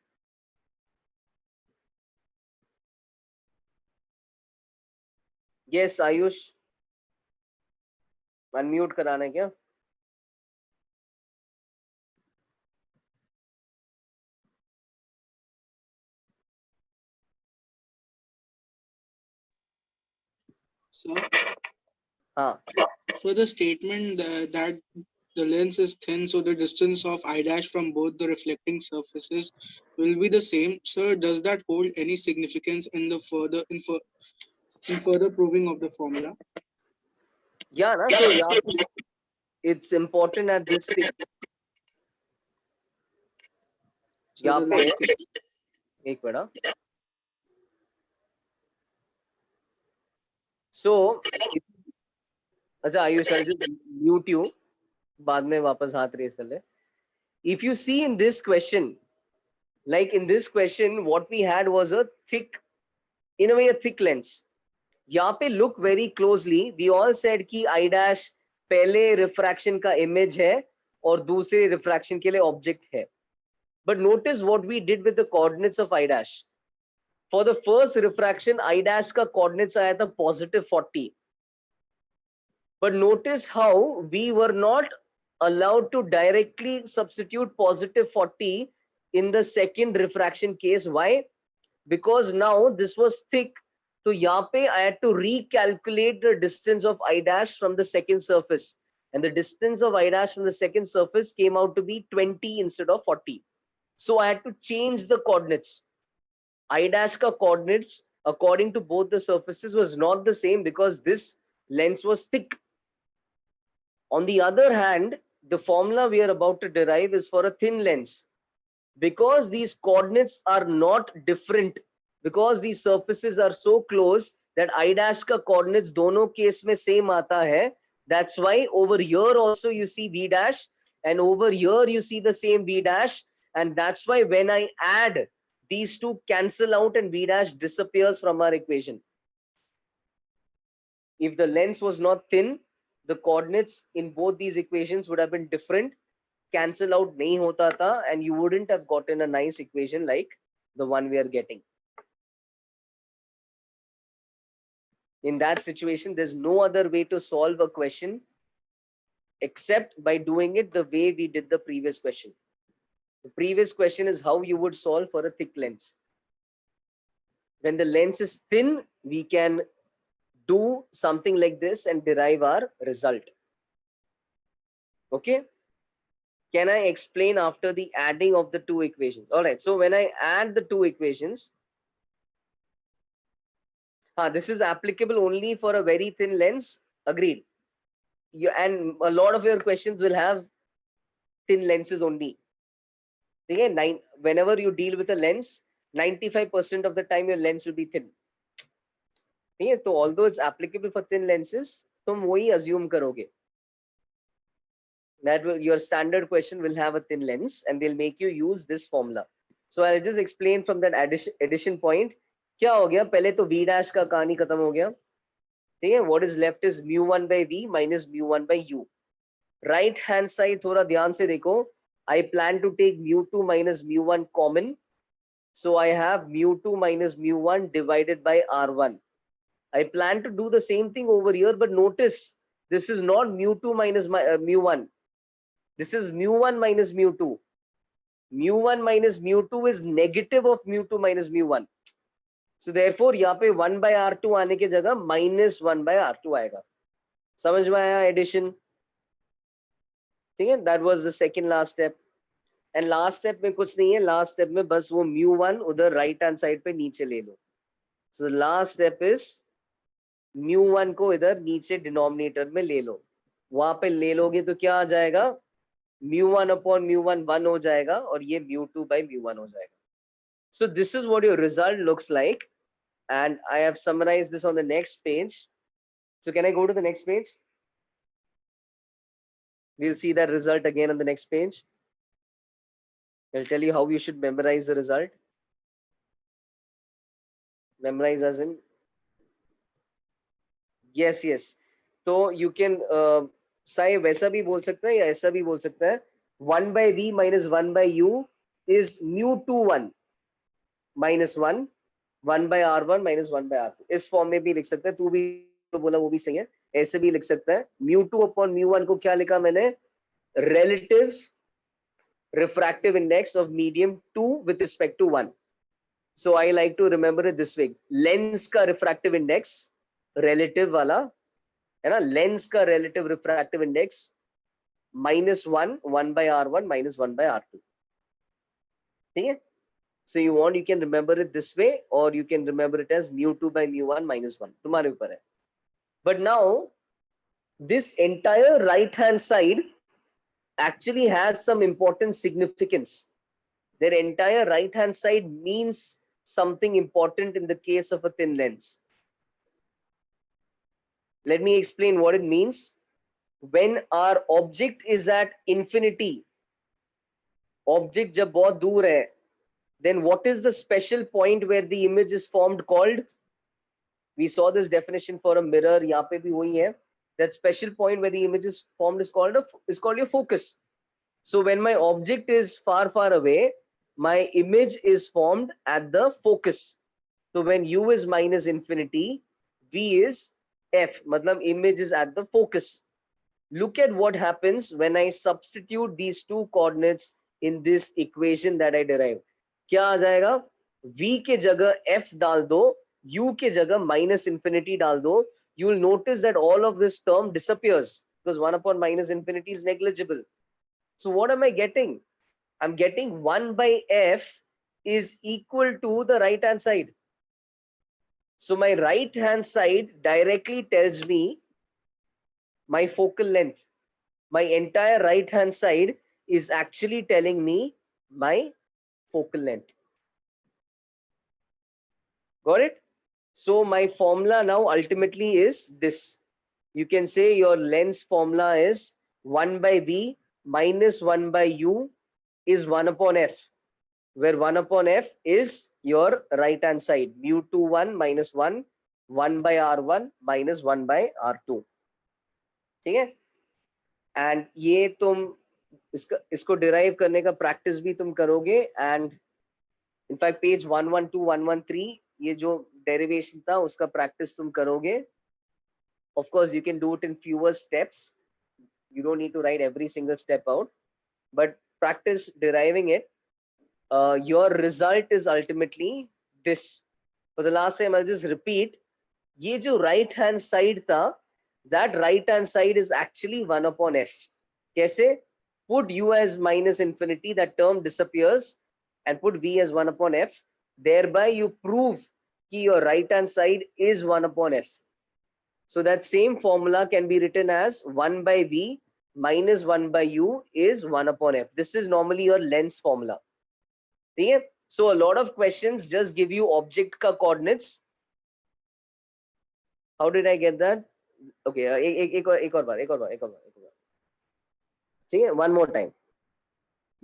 Speaker 1: Yes, Ayush, unmute कराना है क्या?
Speaker 2: So,
Speaker 1: हाँ.
Speaker 2: so the statement that the lens is thin, so the distance of I dash from both the reflecting surfaces will be the same. Sir, does that hold any significance in the further proving of the formula?
Speaker 1: Yeah, na? So yeah, it's important at this stage.
Speaker 2: So
Speaker 1: यहाँ
Speaker 2: the
Speaker 1: पे
Speaker 2: last
Speaker 1: एक minute. So अच्छा Ayush, I'll just mute you. बाद में वापस हाथ race कर ले. If you see in this question, like in this question, what we had was a thick, in a way, a thick lens. यहाँ पे look very closely. We all said कि I dash पहले refraction का image है और दूसरे refraction के लिए object है. But notice what we did with the coordinates of I dash. For the first refraction, I dash का coordinates आया था positive 40. But notice how we were not allowed to directly substitute positive 40 in the second refraction case. Why? Because now this was thick. So यहाँ पे I had to recalculate the distance of I dash from the second surface. And the distance of I dash from the second surface came out to be 20 instead of 40. So I had to change the coordinates. I dash ka coordinates according to both the surfaces was not the same because this lens was thick. On the other hand, the formula we are about to derive is for a thin lens. Because these coordinates are not different, because these surfaces are so close that I dash ka coordinates dono case mein same aata hai. That's why over here also you see V dash, and over here you see the same V dash. And that's why when I add, these two cancel out and V dash disappears from our equation. If the lens was not thin, the coordinates in both these equations would have been different. Cancel out nahi hota tha, and you wouldn't have gotten a nice equation like the one we are getting. In that situation, there's no other way to solve a question except by doing it the way we did the previous question. The previous question is how you would solve for a thick lens. When the lens is thin, we can do something like this and derive our result. Okay? Can I explain after the adding of the two equations? All right. So when I add the two equations, this is applicable only for a very thin lens. Agreed. And a lot of your questions will have thin lenses only. Okay? Whenever you deal with a lens, 95% of the time your lens will be thin. Okay? So although it's applicable for thin lenses, तुम वही assume करोगे. That your standard question will have a thin lens and they'll make you use this formula. So I'll just explain from that addition point. क्या हो गया? पहले तो v dash का कहानी खत्म हो गया. ठीक है? What is left is mu1 by v minus mu1 by u. Right hand side थोड़ा ध्यान से देखो. I plan to take mu2 minus mu1 common. So I have mu2 minus mu1 divided by r1. I plan to do the same thing over here, but notice this is not mu2 minus mu1. This is mu1 minus mu2. mu1 minus mu2 is negative of mu2 minus mu1. So therefore यहाँ पे 1 by r2 आने के जगह minus 1 by r2 आएगा. समझ में आया addition? ठीक है, that was the second last step. And last step में कुछ नहीं है, last step में बस वो mu1 उधर right hand side पे नीचे ले लो. So last step is mu1 को इधर नीचे डिनोमिनेटर में ले लो. वहां पे ले लोगे तो क्या आ जाएगा? mu1 upon mu1 1 हो जाएगा और ये mu2 by mu1 हो जाएगा. So this is what your result looks like, and I have summarized this on the next page. So can I go to the next page? We'll see that result again on the next page. I'll tell you how you should memorize the result. Memorize as in yes. तो you can Sai वैसा भी बोल सकता है या ऐसा भी बोल सकता है. 1 by v minus 1 by u is mu21 minus 1 1 by r1 minus 1 by r2. इस फॉर्म में भी लिख सकता है. तू भी तो बोला वो भी सही है. ऐसे भी लिख सकता है. mu2 upon mu1 को क्या लिखा मैंने? Relative refractive index of medium 2 with respect to 1. So I like to remember it this way. Lens का refractive index relative वाला है ना, लेंस का relative refractive index -1 1 by r1 minus 1 by r2. ठीक है? So you want, you can remember it this way, or you can remember it as mu2 by mu1 minus 1. तुम्हारे ऊपर है. But now this entire right hand side actually has some important significance. Their entire right hand side means something important in the case of a thin lens. Let me explain what it means. When our object is at infinity, object जब बहुत दूर है, then what is the special point where the image is formed called? We saw this definition for a mirror. यहाँ पे भी वही है. That special point where the image is formed is called your focus. So when my object is far away, my image is formed at the focus. So when u is minus infinity, v is f, मतलब image is at the focus. Look at what happens when I substitute these two coordinates in this equation that I derived. क्या आ जाएगा? v के जगह f डाल दो, u के जगह minus infinity डाल दो. You will notice that all of this term disappears because 1 upon minus infinity is negligible. So what am I getting? I'm getting 1 by f is equal to the right hand side. So my right hand side directly tells me my focal length. My entire right hand side is actually telling me my focal length. Got it? So my formula now ultimately is this. You can say your lens formula is 1 by v minus 1 by u is 1 upon f, where 1 upon f is your right hand side, mu21 minus 1 1 by r1 minus 1 by r2. ठीक है? And ये तुम इसको derive करने का practice भी तुम करोगे. एंड इनफैक्ट पेज 112 113 ये जो डेरिवेशन था उसका प्रैक्टिस तुम करोगे. Of course you can do it in fewer steps. You don't need to write every single step out, but practice deriving it. Your result is ultimately this. For the last time I'll just repeat. ये जो right hand side था, that right hand side is actually 1 upon f. कैसे? Put u as minus infinity, that term disappears, and put v as 1 upon f. Thereby you prove कि your right hand side is 1 upon f. So that same formula can be written as 1 by v minus 1 by u is 1 upon f. This is normally your lens formula. Okay? So a lot of questions just give you object ka coordinates. How did I get that? Okay, एक और बार. ठीक है, one more time.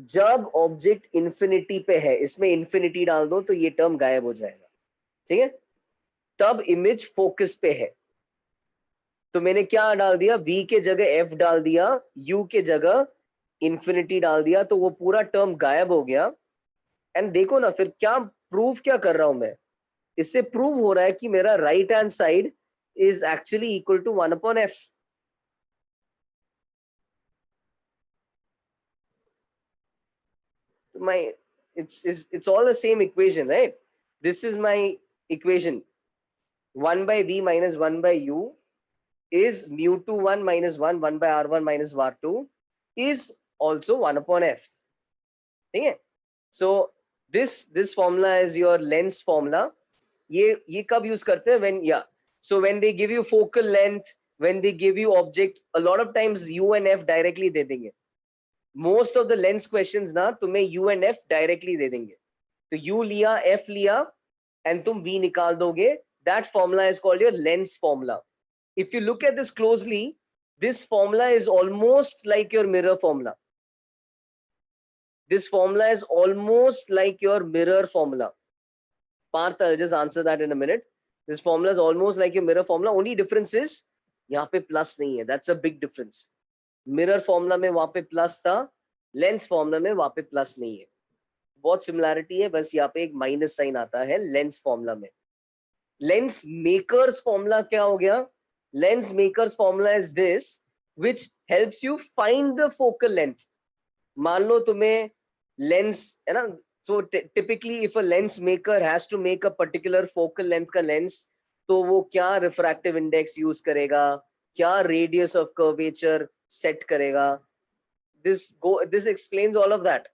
Speaker 1: जब object infinity पे है, इसमें infinity डाल दो तो ये टर्म गायब हो जाएगा. ठीक है? तब इमेज फोकस पे है. तो मैंने क्या डाल दिया? v के जगह f डाल दिया, u के जगह इंफिनिटी डाल दिया, तो वो पूरा टर्म गायब हो गया. एंड देखो ना फिर क्या प्रूव क्या कर रहा हूं मैं, इससे प्रूव हो रहा है कि मेरा right hand side is actually equal to 1/f. My it's all the same equation, right? This is my equation. 1 by v minus 1 by u is mu2 1 minus 1 1 by r1 minus r2 is also 1/f. Okay? So this formula is your lens formula. ये कब use करते हैं? When, yeah, so when they give you focal length, when they give you object, a lot of times u and f directly दे देंगे. Most of the lens questions ना तुम्हें u and f directly दे देंगे. तो u लिया, f लिया, and तुम v निकाल दोगे. That formula is called your lens formula. If you look at this closely, this formula is almost like your mirror formula. This formula is almost like your mirror formula. Parth, I'll just answer that in a minute. This formula is almost like your mirror formula. Only difference is यहाँ पे plus नहीं है. That's a big difference. Mirror formula में वहाँ पे plus था, lens formula में वहाँ पे plus नहीं है. बहुत similarity है, बस यहाँ पे एक minus sign आता है lens formula में. Lens maker's formula क्या हो गया? Lens maker's formula is this, which helps you find the focal length. मान लो तुम्हें lens है ना, so typically if a lens maker has to make a particular focal length का lens, तो वो क्या refractive index use करेगा, क्या radius of curvature set करेगा, this explains all of that.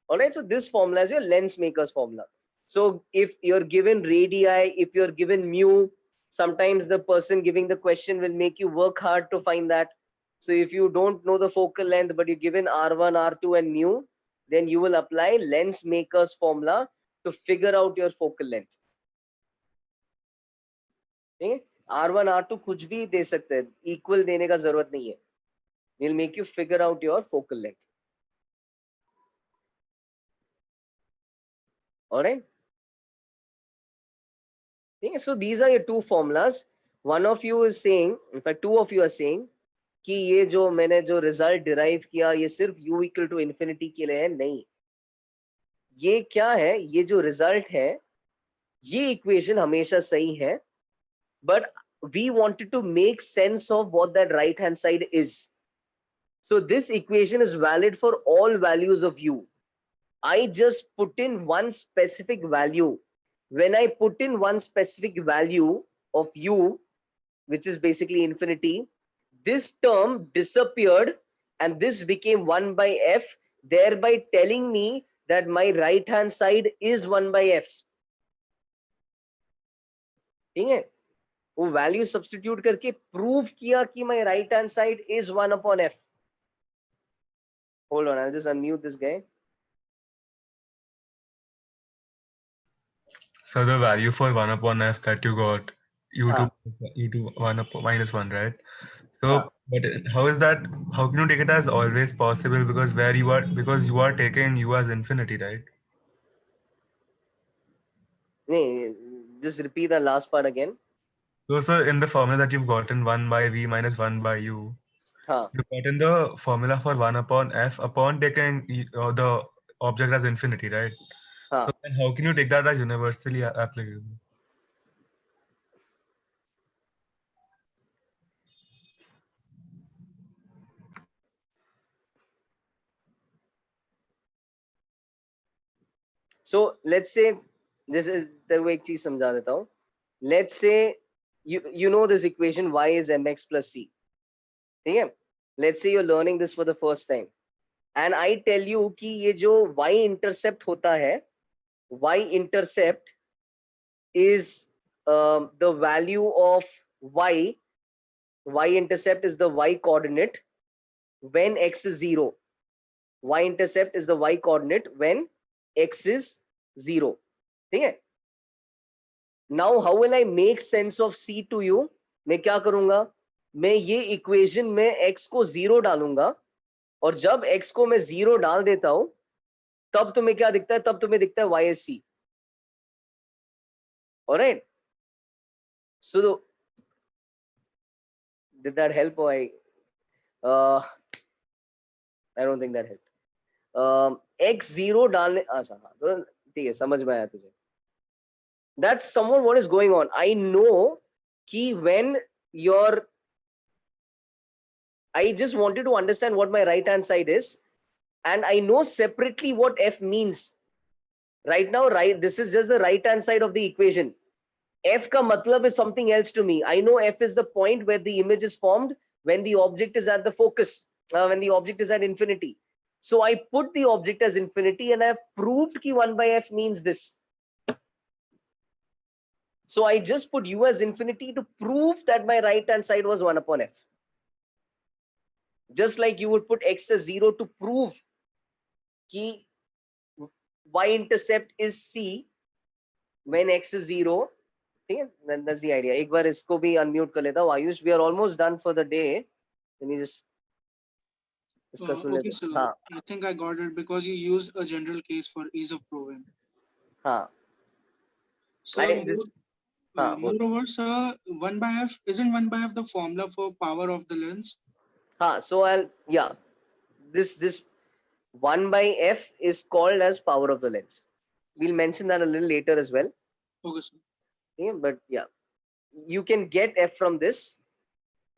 Speaker 1: All right, so this formula is your lens maker's formula. So if you're given radii, if you're given mu, sometimes the person giving the question will make you work hard to find that. So if you don't know the focal length, but you're given R1, R2 and mu, then you will apply lens maker's formula to figure out your focal length. Okay? R1, R2 कुछ भी दे सकते हैं, equal देने का जरूरत नहीं है. Will make you figure out your focal length. All right. Okay, so these are your two formulas. One of you is saying, in fact, two of you are saying कि ये जो मैंने जो result derive किया ये सिर्फ u equal to infinity के लिए है. नहीं, ये क्या है, ये जो result है, ये equation हमेशा सही है, but we wanted to make sense of what that right hand side is. So this equation is valid for all values of u. I just put in one specific value. When I put in one specific value of u, which is basically infinity, this term disappeared and this became 1 by f, thereby telling me that my right hand side is 1 by f. ठीक है, वो value substitute करके prove किया कि my right hand side is 1/f. Hold on, I'll just unmute this guy.
Speaker 3: So the value for 1/f that you got,
Speaker 1: हाँ.
Speaker 3: u2 minus 1, right? So,
Speaker 1: हाँ.
Speaker 3: but how is that? How can you take it as always possible? Because because you are taking u as infinity, right?
Speaker 1: नहीं, just repeat the last part again.
Speaker 3: So, sir, in the formula that you've gotten 1 by v minus 1 by u,
Speaker 1: हाँ.
Speaker 3: you've gotten the formula for 1/f upon taking the object as infinity, right?
Speaker 1: हाँ.
Speaker 3: So then how can you take that as universally applicable?
Speaker 1: So let's say this is तेरे को एक चीज समझा देता हूँ. Let's say you know this equation y is mx plus c. ठीक है? Let's say you're learning this for the first time, and I tell you कि ये जो y intercept होता है, y intercept is the value of y. Y intercept is the y coordinate when x is 0. Y intercept is the y coordinate when x is 0. ठीक है? Now how will I make sense of c to you? मैं क्या करूंगा, मैं ये equation में x को 0 डालूंगा, और जब x को मैं 0 डाल देता हूं तब तुम्हें क्या दिखता है, तब तुम्हें दिखता है y is c. Alright, so did that help or I don't think that helped. x 0 डालने, अच्छा हाँ, तो ठीक है, समझ में आया तुझे. That's somewhat what is going on. I know ki when your, I just wanted to understand what my right hand side is, and I know separately what f means. Right now, right, this is just the right hand side of the equation. F ka matlab is something else to me. I know f is the point where the image is formed when the object is at the focus, when the object is at infinity. So I put the object as infinity and I've proved ki 1 by f means this. So I just put u as infinity to prove that my right hand side was 1 upon f. Just like you would put x as 0 to prove ki y-intercept is c when x is 0. That's the idea. एक बार इसको भी unmute कर लेता हूँ Ayush. We are almost done for the day. Let me just इसका सुन
Speaker 2: Okay,
Speaker 1: लेते.
Speaker 2: sir.
Speaker 1: हाँ
Speaker 2: I think I got it because you used a general case for ease of proving.
Speaker 1: हाँ.
Speaker 2: So,
Speaker 1: This हाँ बोल.
Speaker 2: moreover, sir, 1 by f, isn't 1 by f the formula for power of the lens?
Speaker 1: हाँ. So I'll, yeah, this 1 by f is called as power of the lens. We'll mention that a little later as well.
Speaker 2: Okay, sir.
Speaker 1: Yeah, but yeah, you can get f from this,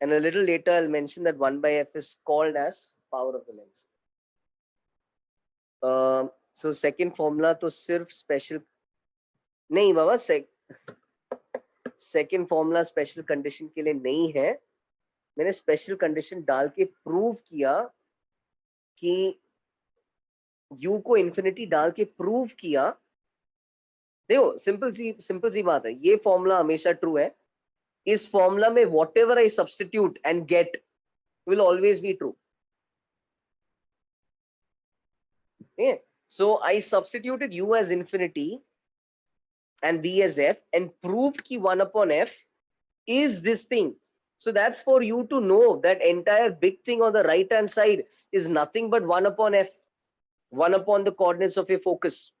Speaker 1: and a little later I'll mention that 1 by f is called as power of the lens. So second formula तो सिर्फ special नहीं बाबा, second formula special condition के लिए नहीं है. मैंने special condition डाल के प्रूव किया कि u को इंफिनिटी डाल के प्रूव किया. देखो सिंपल सी बात है. ये फॉर्मूला हमेशा ट्रू है. इस फॉर्मूला में whatever I substitute and get will always be true. So I substituted u as infinity and v as f and proved ki 1 upon f is this thing. So that's for you to know that entire big thing on the right hand side is nothing but 1 upon f, 1 upon the coordinates of your focus.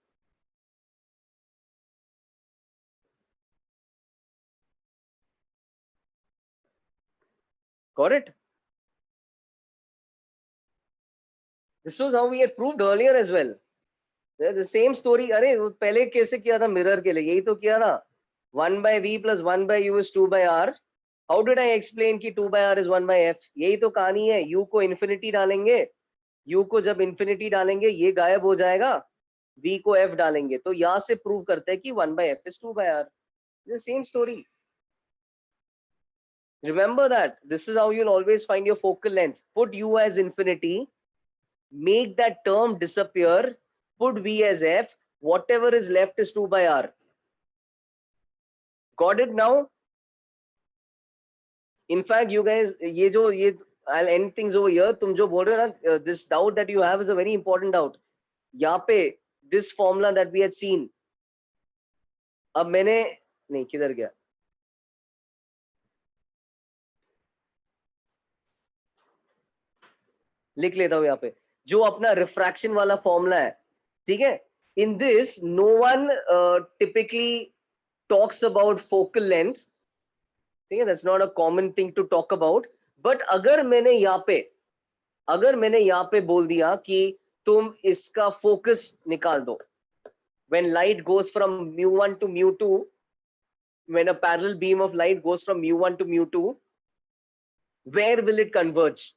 Speaker 1: Got it? This was how we had proved earlier as well. The same story. अरे वो पहले कैसे किया था mirror के लिए? यही तो किया था. 1 by v plus 1 by u is 2 by r. How did I explain कि 2 by r is 1 by f? यही तो कहानी है. u को infinity डालेंगे, u को जब infinity डालेंगे ये गायब हो जाएगा, v को f डालेंगे, तो यहाँ से प्रूव करते हैं कि 1 by f is 2 by r. The same story. Remember that. This is how you'll always find your focal length. Put u as infinity, make that term disappear, put v as f, whatever is left is 2 by r. Got it now? In fact, you guys, I'll end things over here. तुम जो बोल रहे हो ना, this doubt that you have is a very important doubt. यहाँ पे this formula that we had seen, अब मैंने नहीं किधर गया, लिख लेता हूँ यहाँ पे जो अपना रिफ्रैक्शन वाला फॉर्मूला है. ठीक है? In this, no one typically talks about focal length. ठीक है? That's not a common thing to talk about. But अगर मैंने यहाँ पे बोल दिया कि तुम इसका फोकस निकाल दो, when light goes from mu1 to mu2, when a parallel beam of light goes from mu1 to mu2, where will it converge?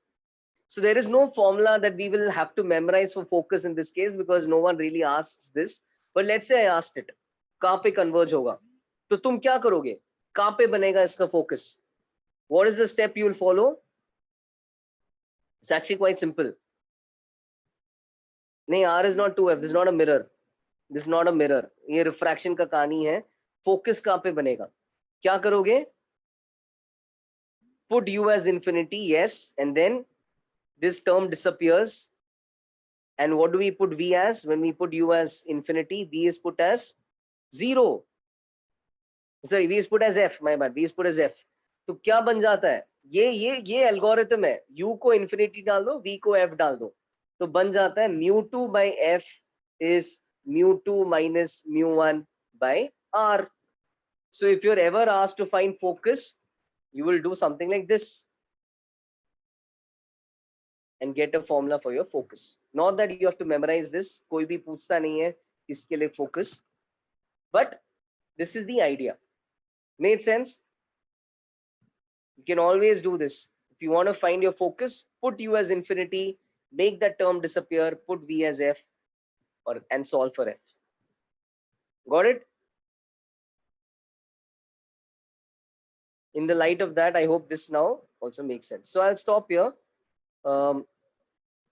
Speaker 1: So there is no formula that we will have to memorize for focus in this case because no one really asks this. But let's say I asked it, कहाँ पे converge होगा? तो तुम क्या करोगे? कहाँ पे बनेगा इसका focus? What is the step you will follow? It's actually quite simple. नहीं, R is not 2f. This is not a mirror. This is not a mirror. ये refraction का कहानी है. Focus कहाँ पे बनेगा? क्या करोगे? Put u as infinity, yes, and then this term disappears. And what do we put v as? When we put u as infinity, v is put as 0. Sorry, v is put as f. My bad. V is put as f. तो क्या बन जाता है? ये algorithm है. u को infinity डाल दो, v को f डाल दो, तो बन जाता है mu2 by f is mu2 minus mu1 by r. So if you're ever asked to find focus, you will do something like this and get a formula for your focus. Not that you have to memorize this. कोई भी पूछता नहीं है इसके लिए focus. But This is the idea. Made sense? You can always do this. If you want to find your focus, put u as infinity, make that term disappear, put v as f, and solve for f. Got it? In the light of that, I hope this now also makes sense. So I'll stop here.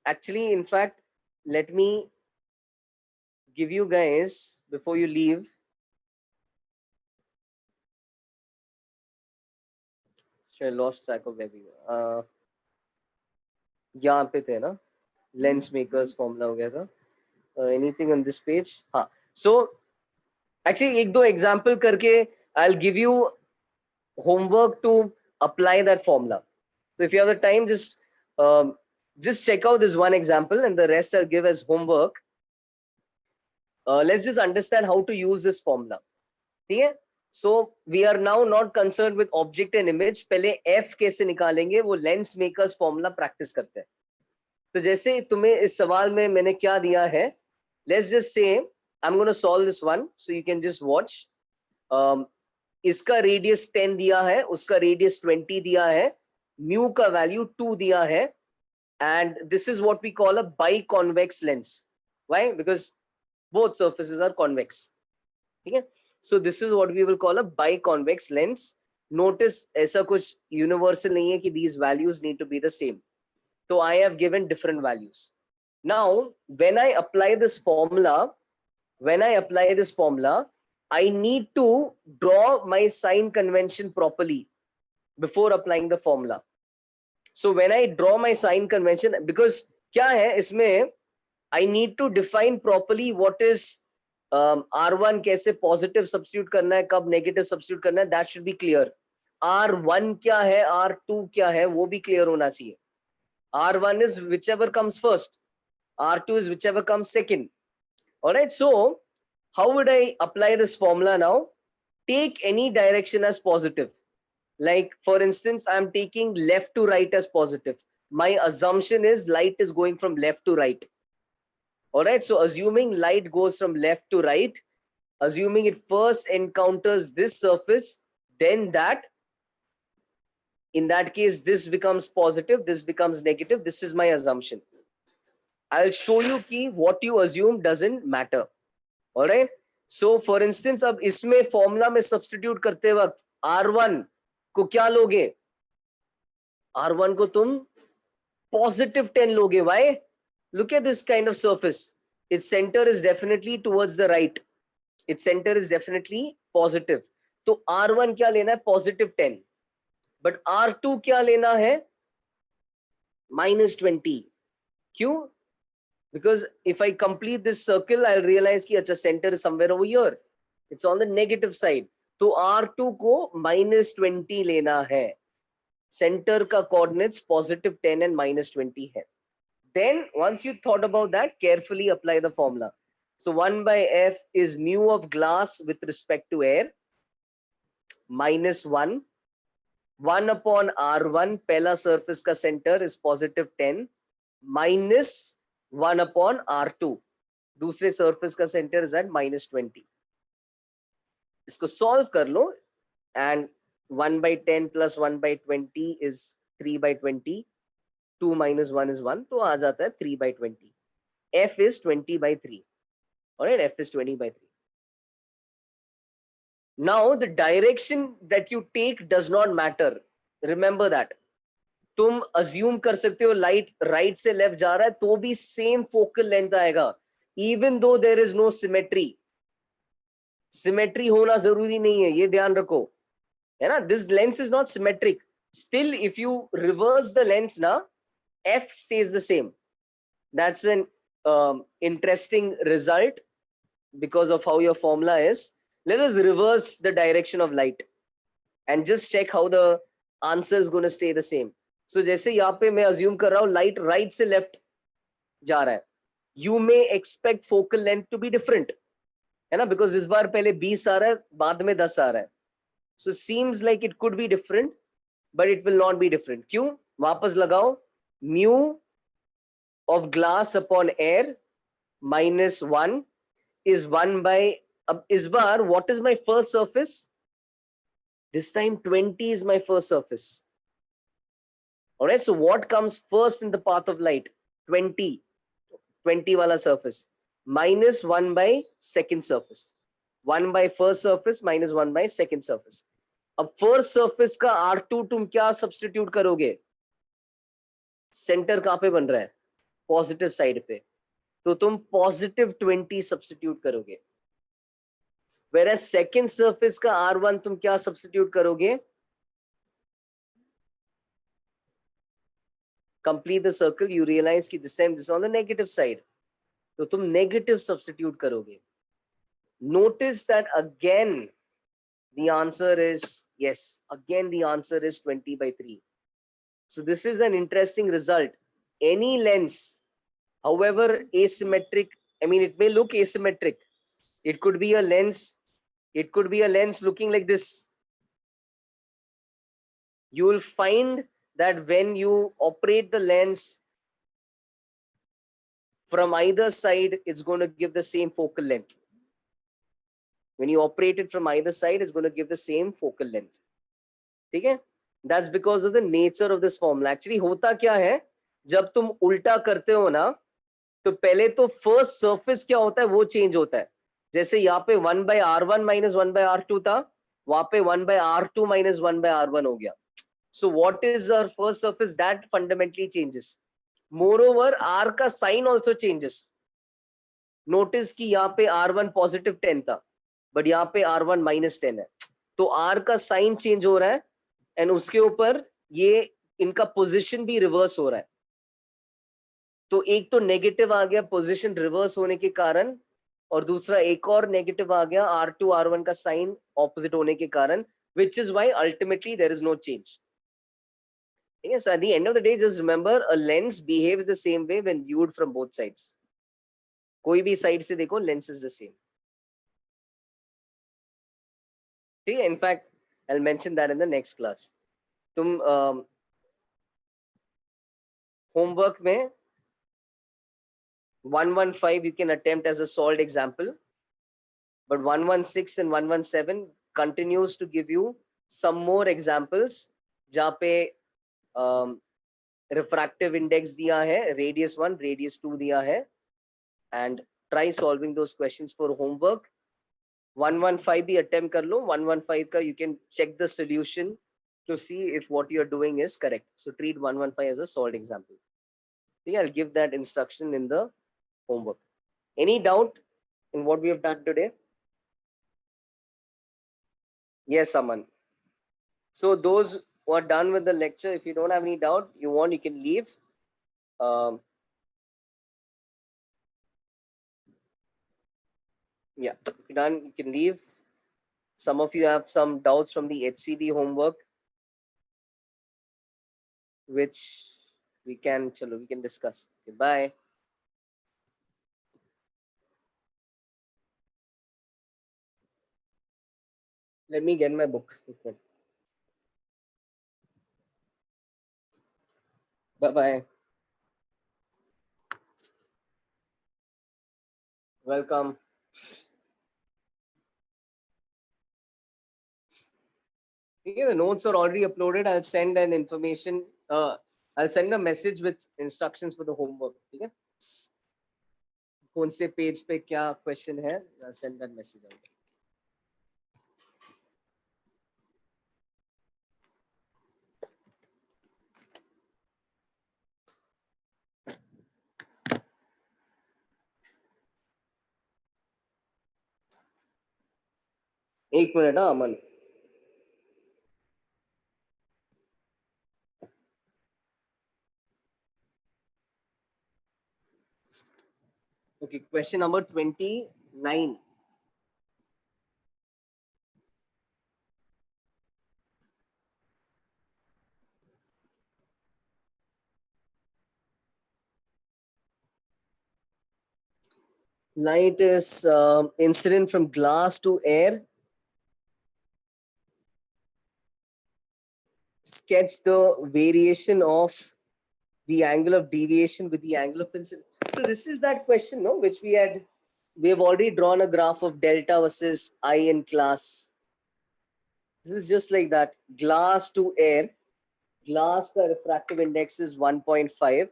Speaker 1: Actually, in fact, let me give you guys, before you leave, I lost track of everywhere. यहाँ पे थे ना, lens makers formula हो गया था. Anything on this page? हाँ. So actually एक दो example करके I'll give you homework to apply that formula. So if you have the time, just check out this one example, and the rest I'll give as homework. Let's just understand how to use this formula. Okay? So we are now not concerned with object and image. पहले f कैसे निकालेंगे वो lens makers formula practice करते हैं. तो जैसे तुम्हें इस सवाल में मैंने क्या दिया है, let's just say I'm going to solve this one, so you can just watch. इसका radius 10 दिया है, उसका radius 20 दिया है, mu का value 2 दिया है, and this is what we call a biconvex lens. Why? Because both surfaces are convex. Okay? So this is what we will call a biconvex lens. Notice ऐसा कुछ universal नहीं है कि these values need to be the same. So I have given different values. Now, when I apply this formula, I need to draw my sign convention properly before applying the formula. So when I draw my sign convention, because क्या है इसमें, I need to define properly what is R1 कैसे positive substitute करना है, कब negative substitute करना है, that should be clear. R1 क्या है, R2 क्या है, वो भी clear होना चाहिए. R1 is whichever comes first. R2 is whichever comes second. All right. So how would I apply this formula now? Take any direction as positive. Like for instance, I'm taking left to right as positive. My assumption is light is going from left to right. All right. So assuming light goes from left to right, assuming it first encounters this surface, then that, in that case, this becomes positive, this becomes negative. This is my assumption. I'll show you कि what you assume doesn't matter. All right. So for instance, अब इसमें formula में substitute करते वक्त R1 को क्या लोगे? R1 को तुम positive 10 लोगे. Why? Look at this kind of surface. Its center is definitely towards the right. Its center is definitely positive. तो R1 क्या लेना है? Positive 10. But R2 क्या लेना है? -20. क्यों? Because if I complete this circle, I'll realize कि अच्छा center is somewhere over here. It's on the negative side. तो R2 को -20 लेना है. Center का coordinates +10 and -20 है. Then once you thought about that, carefully apply the formula. So 1/f is mu of glass with respect to air -1. 1 upon R1, पहला surface का center is +10 minus 1 upon R2. दूसरे surface का center is at -20. इसको solve कर लो, and 1/10 plus 1/20 is 3/20. 2 minus 1 is 1, तो आ जाता है 3/20. F is 20/3. All right, F is 20/3. Now the direction that you take does not matter. Remember that. तुम assume कर सकते हो light right से left जा रहा है तो भी same focal length आएगा, even though there is no symmetry. Symmetry होना जरूरी नहीं है, ये ध्यान रखो, है ना? This lens is not symmetric. Still, if you reverse the lens ना, F stays the same. That's an interesting result because of how your formula is. Let us reverse the direction of light and just check how the answer is going to stay the same. So जैसे यहाँ पे मैं assume कर रहा हूँ light right से left जा रहा है. You may expect focal length to be different, है ना? Because इस बार पहले 20 आ रहा है, बाद में 10 आ रहा है. So seems like it could be different, but it will not be different. क्यों? वापस लगाओ. Mu of glass upon air -1 is 1/f अब इस बार what is my first surface? This time 20 is my first surface. All right, so what comes first in the path of light? 20 wala surface minus 1 by second surface. 1 by first surface minus 1 by second surface. अब first surface का R2 तुम क्या substitute करोगे? Center कहाँ पे बन रहा है? Positive side पे. तो तुम positive 20 substitute करोगे. Whereas second surface का R1 तुम क्या substitute करोगे? Complete the circle, you realize कि this time this is on the negative side. तो तुम negative substitute करोगे. Notice that again the answer is yes. Again the answer is 20 by 3. So this is an interesting result. Any lens, however asymmetric, I mean it may look asymmetric. It could be a lens. It could be a lens looking like this. You will find that when you operate the lens from either side, it's going to give the same focal length. When you operate it from either side, it's going to give the same focal length. Okay? That's because of the nature of this formula. Actually, होता क्या है जब तुम उल्टा करते हो ना, तो पहले तो first surface क्या होता है वो change होता है. जैसे यहाँ पे 1 by R1 minus 1 by R2 था, वहाँ पे 1 by R2 minus 1 by R1 हो गया. So what is our first surface? That fundamentally changes. Moreover, R का sign also changes. Notice कि यहाँ पे R1 positive 10 था, but यहाँ पे R1 minus 10 है. तो R का sign change हो रहा है, and उसके ऊपर ये इनका position भी reverse हो रहा है. तो एक तो negative आ गया position reverse होने के कारण, और दूसरा एक और negative आ गया R2 R1 का sign opposite होने के कारण, which is why ultimately there is no change. Yes, so at the end of the day, just remember a lens behaves the same way when viewed from both sides. कोई भी side से देखो, lens is the same. Okay, in fact, I'll mention that in the next class. तुम homework में 115 you can attempt as a solved example, but 116 and 117 continues to give you some more examples जहाँ पे refractive index दिया है, radius 1, radius 2 दिया है, and try solving those questions for homework. 115 भी attempt कर लो. 115 का you can check the solution to see if what you are doing is correct. So treat 115 as a solved example. Okay, I'll give that instruction in the homework. Any doubt in what we have done today? Yes, Aman. So those who are done with the lecture, if you don't have any doubt, you can leave. Yeah, if you're done, you can leave. Some of you have some doubts from the HCD homework, which we can discuss. Okay, bye. Let me get my book. Bye-bye. Welcome. Okay, the notes are already uploaded. I'll send an information. I'll send a message with instructions for the homework. Okay? कौन से page पे क्या question है? I'll send that message out. एक minute हाँ अमन. Okay, question number 29. Light is incident from glass to air. Sketch the variation of the angle of deviation with the angle of incidence. So this is that question, no, which we had we have already drawn a graph of delta versus I in class. This is just like that. Glass to air. Glass, the refractive index is 1.5.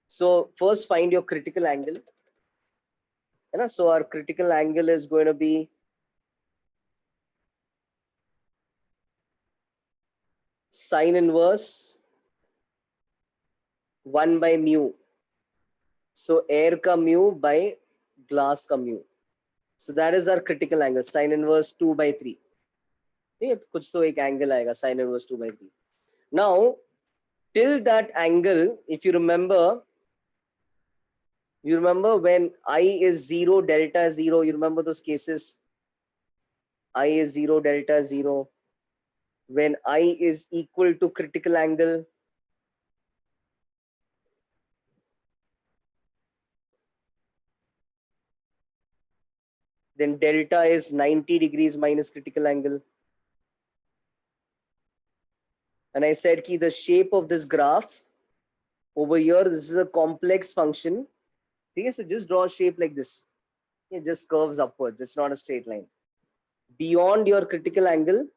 Speaker 1: So first find your critical angle. So our critical angle is going to be sine inverse 1 by mu. So air ka mu by glass ka mu. So that is our critical angle, sine inverse 2 by 3. ठीक, कुछ तो एक angle आएगा sine inverse 2 by 3. Now, till that angle, if you remember when I is 0, delta is 0, you remember those cases? I is 0, delta is 0. When I is equal to critical angle, then delta is 90 degrees minus critical angle. And I said ki the shape of this graph over here, this is a complex function. Okay, so just draw a shape like this. It just curves upwards. It's not a straight line. Beyond your critical angle,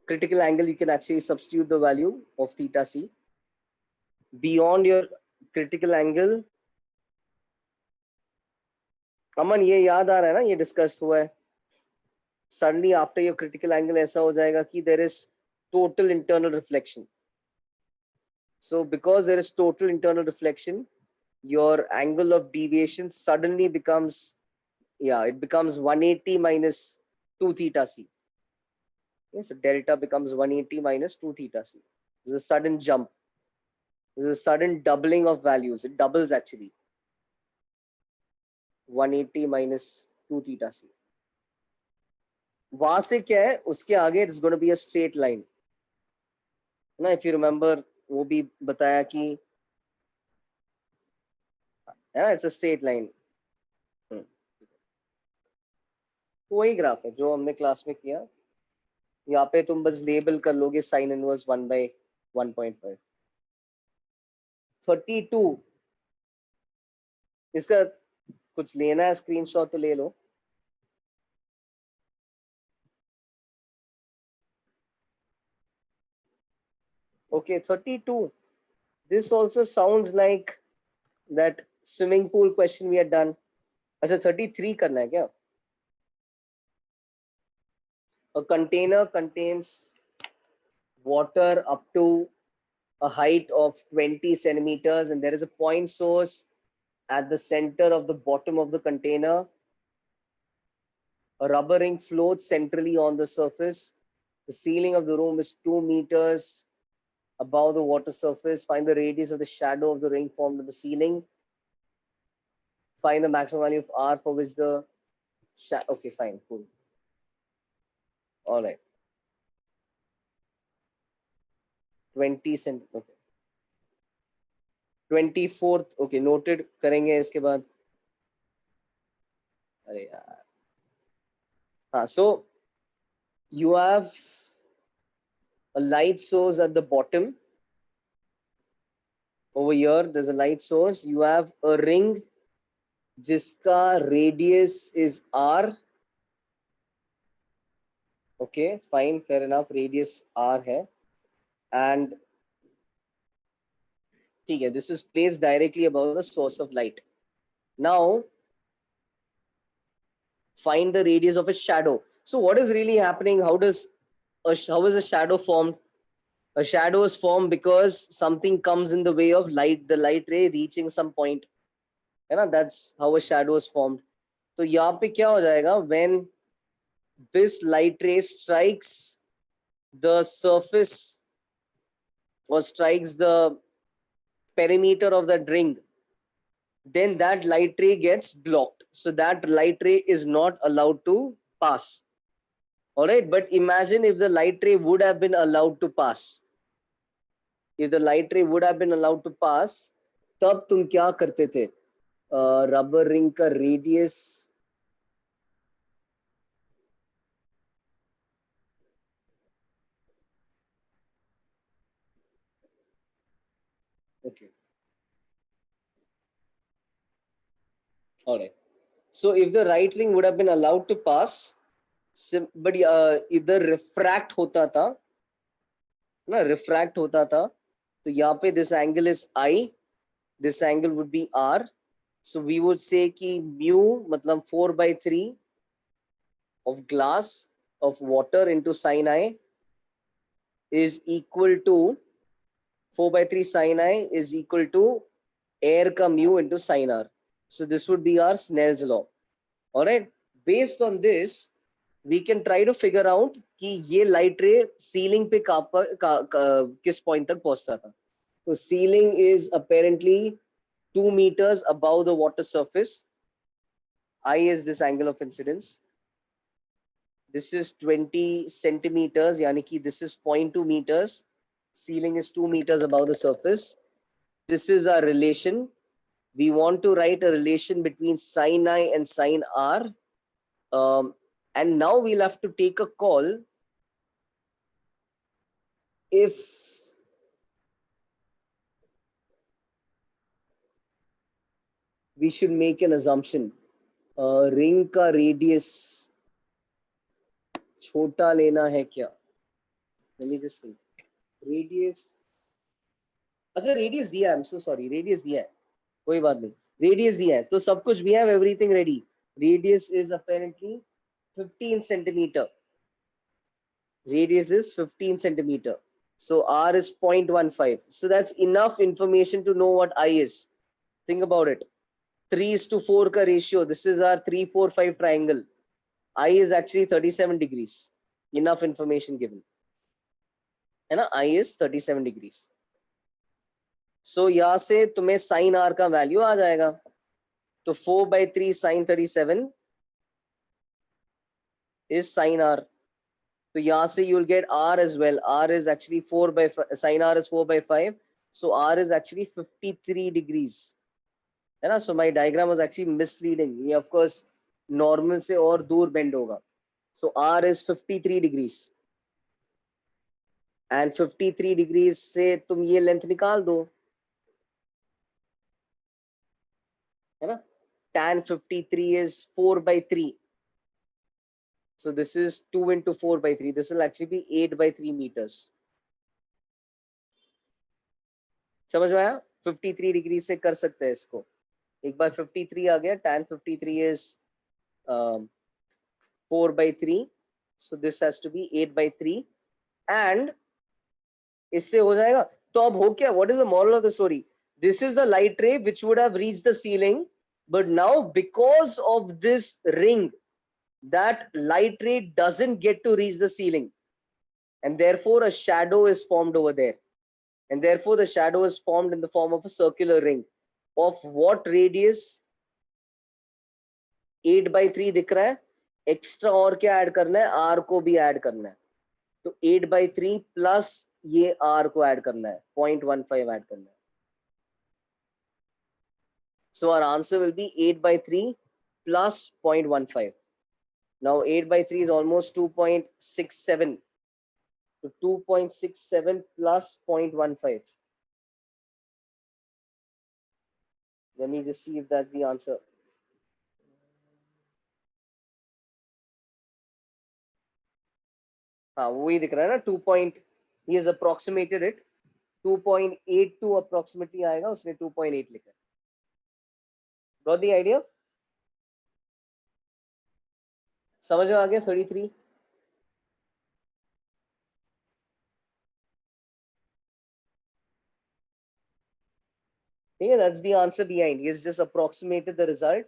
Speaker 1: you can actually substitute the value of theta c. Beyond your critical angle, अमन ये याद आ रहा है ना, ये discuss हुआ है. Suddenly after your critical angle ऐसा हो जाएगा कि there is total internal reflection. So because there is total internal reflection, your angle of deviation suddenly becomes, it becomes 180 minus 2 theta c. Okay, so delta becomes 180 minus 2 theta c. This is a sudden jump. This is a sudden doubling of values. It doubles actually. 180 minus 2 theta c. वहां से क्या है, उसके आगे it's going to be a straight line. ना, if you remember, वो भी बताया कि it's a straight line. वही ग्राफ है जो हमने क्लास में किया. यहाँ पे तुम बस लेबल कर लोगे साइन इनवर्स 1 by 1.5. 32. इसका कुछ लेना है स्क्रीनशॉट तो ले लो. Okay, 32. This also sounds like that swimming pool question we had done. अच्छा 33 करना है क्या? A container contains water up to a height of 20 centimeters and there is a point source at the center of the bottom of the container. A rubber ring floats centrally on the surface. The ceiling of the room is 2 meters above the water surface. Find the radius of the shadow of the ring formed on the ceiling. Find the maximum value of R for which the okay, fine, cool. All right. 20 cent. Okay. 24th. Okay, noted. करेंगे इसके बाद. अरे यार. हाँ, so you have a light source at the bottom. Over here, there's a light source. You have a ring जिसका radius is R. Okay, fine, fair enough. Radius R है. And this is placed directly above the source of light. Now, find the radius of a shadow. So what is really happening? How is a shadow formed? A shadow is formed because something comes in the way of light, the light ray reaching some point. That's how a shadow is formed. So यहाँ पे क्या हो जाएगा? When this light ray strikes the surface or strikes the perimeter of that ring, then that light ray gets blocked. So that light ray is not allowed to pass. All right, but imagine if the light ray would have been allowed to pass. If the light ray would have been allowed to pass, तब तुम क्या करते थे? Rubber ring का radius okay. All right. So if the right ring would have been allowed to pass, but इधर refract होता था ना, refract होता था, तो यहाँ पे this angle is I, this angle would be R. So we would say कि mu मतलब 4/3 of glass of water into sin I is equal to 4/3 sin I is equal to air ka mu into sin R. So this would be our Snell's law. All right. Based on this, we can try to figure out कि ये light ray ceiling पे किस point तक पहुंचता था. So ceiling is apparently 2 meters above the water surface. I is this angle of incidence. This is 20 centimeters, yani ki this is 0.2 meters. Ceiling is 2 meters above the surface. This is our relation. We want to write a relation between sin I and sin R. And now we'll have to take a call if we should make an assumption. Ring का radius छोटा लेना है क्या? Let me just think. Radius. अच्छा radius दिया है. I'm so sorry. Radius दिया है. कोई बात नहीं. Radius दिया है. तो सब कुछ we have everything ready. Radius is apparently 15 centimeter. Radius is 15 centimeter. So R is 0.15. So that's enough information to know what I is. Think about it. 3:4 ka ratio. This is our 3-4-5 triangle. I is actually 37 degrees. Enough information given. And I is 37 degrees. So यहाँ से तुम्हें sin R का value आ जाएगा. तो 4/3 sin 37 is sin R. So यहाँ से you will get R as well. R is actually 4/5. Sin R is 4/5. So R is actually 53 degrees. है ना? So my diagram was actually misleading. ये of course normal से और दूर bend होगा. So R is 53 degrees. And 53 degrees से तुम ये length निकाल दो. है ना? Tan 53 is 4/3. So this is 2 into 4/3. This will actually be 8/3 meters. समझ में आया? 53 डिग्री से कर सकते हैं इसको. एक बार 53 आ गया. Tan 53 is 4/3. So this has to be 8/3. And इससे हो जाएगा. तो अब हो क्या? What is the moral of the story? This is the light ray which would have reached the ceiling, but now because of this ring, that light ray doesn't get to reach the ceiling, and therefore a shadow is formed over there, and therefore the shadow is formed in the form of a circular ring. Of what radius? 8/3 दिख रहा है. Extra और क्या add करना है? R को भी add करना है. तो 8/3 प्लस ये R को ऐड करना है. 0.15 ऐड करना है. So our answer will be 8/3 plus 0.15. Now 8/3 is almost 2.67. So 2.67 plus 0.15. Let me just see if that's the answer. हाँ वही दिख रहा है ना. 2. He has approximated it. 2.82 approximately आएगा. उसने 2.8 लिखा है. Got the idea? समझ में आ गया? 33. Yeah, that's the answer behind. He has just approximated the result.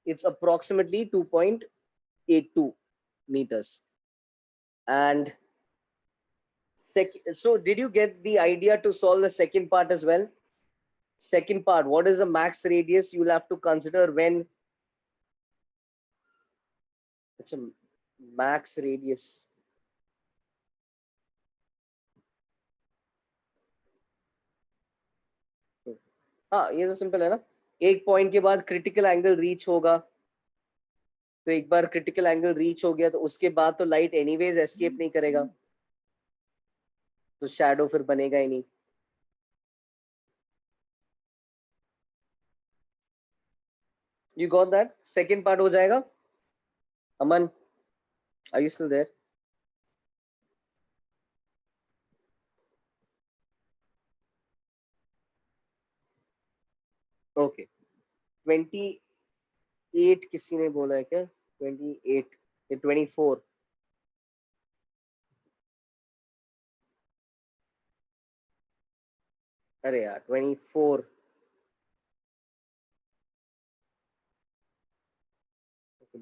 Speaker 1: It's approximately 2.82 meters. And so did you get the idea to solve the second part as well? Second part, what is the max radius you will have to consider when it's a max radius? हाँ ये तो simple है ना. एक point के बाद critical angle reach होगा. तो एक बार क्रिटिकल एंगल रीच हो गया तो उसके बाद तो लाइट एनीवेज एस्केप नहीं करेगा, तो शैडो फिर बनेगा ही नहीं. You got that? Second part हो जाएगा? Aman, are you still there? Okay. 28 किसी ने बोला है क्या? 28 या 24? अरे यार 24.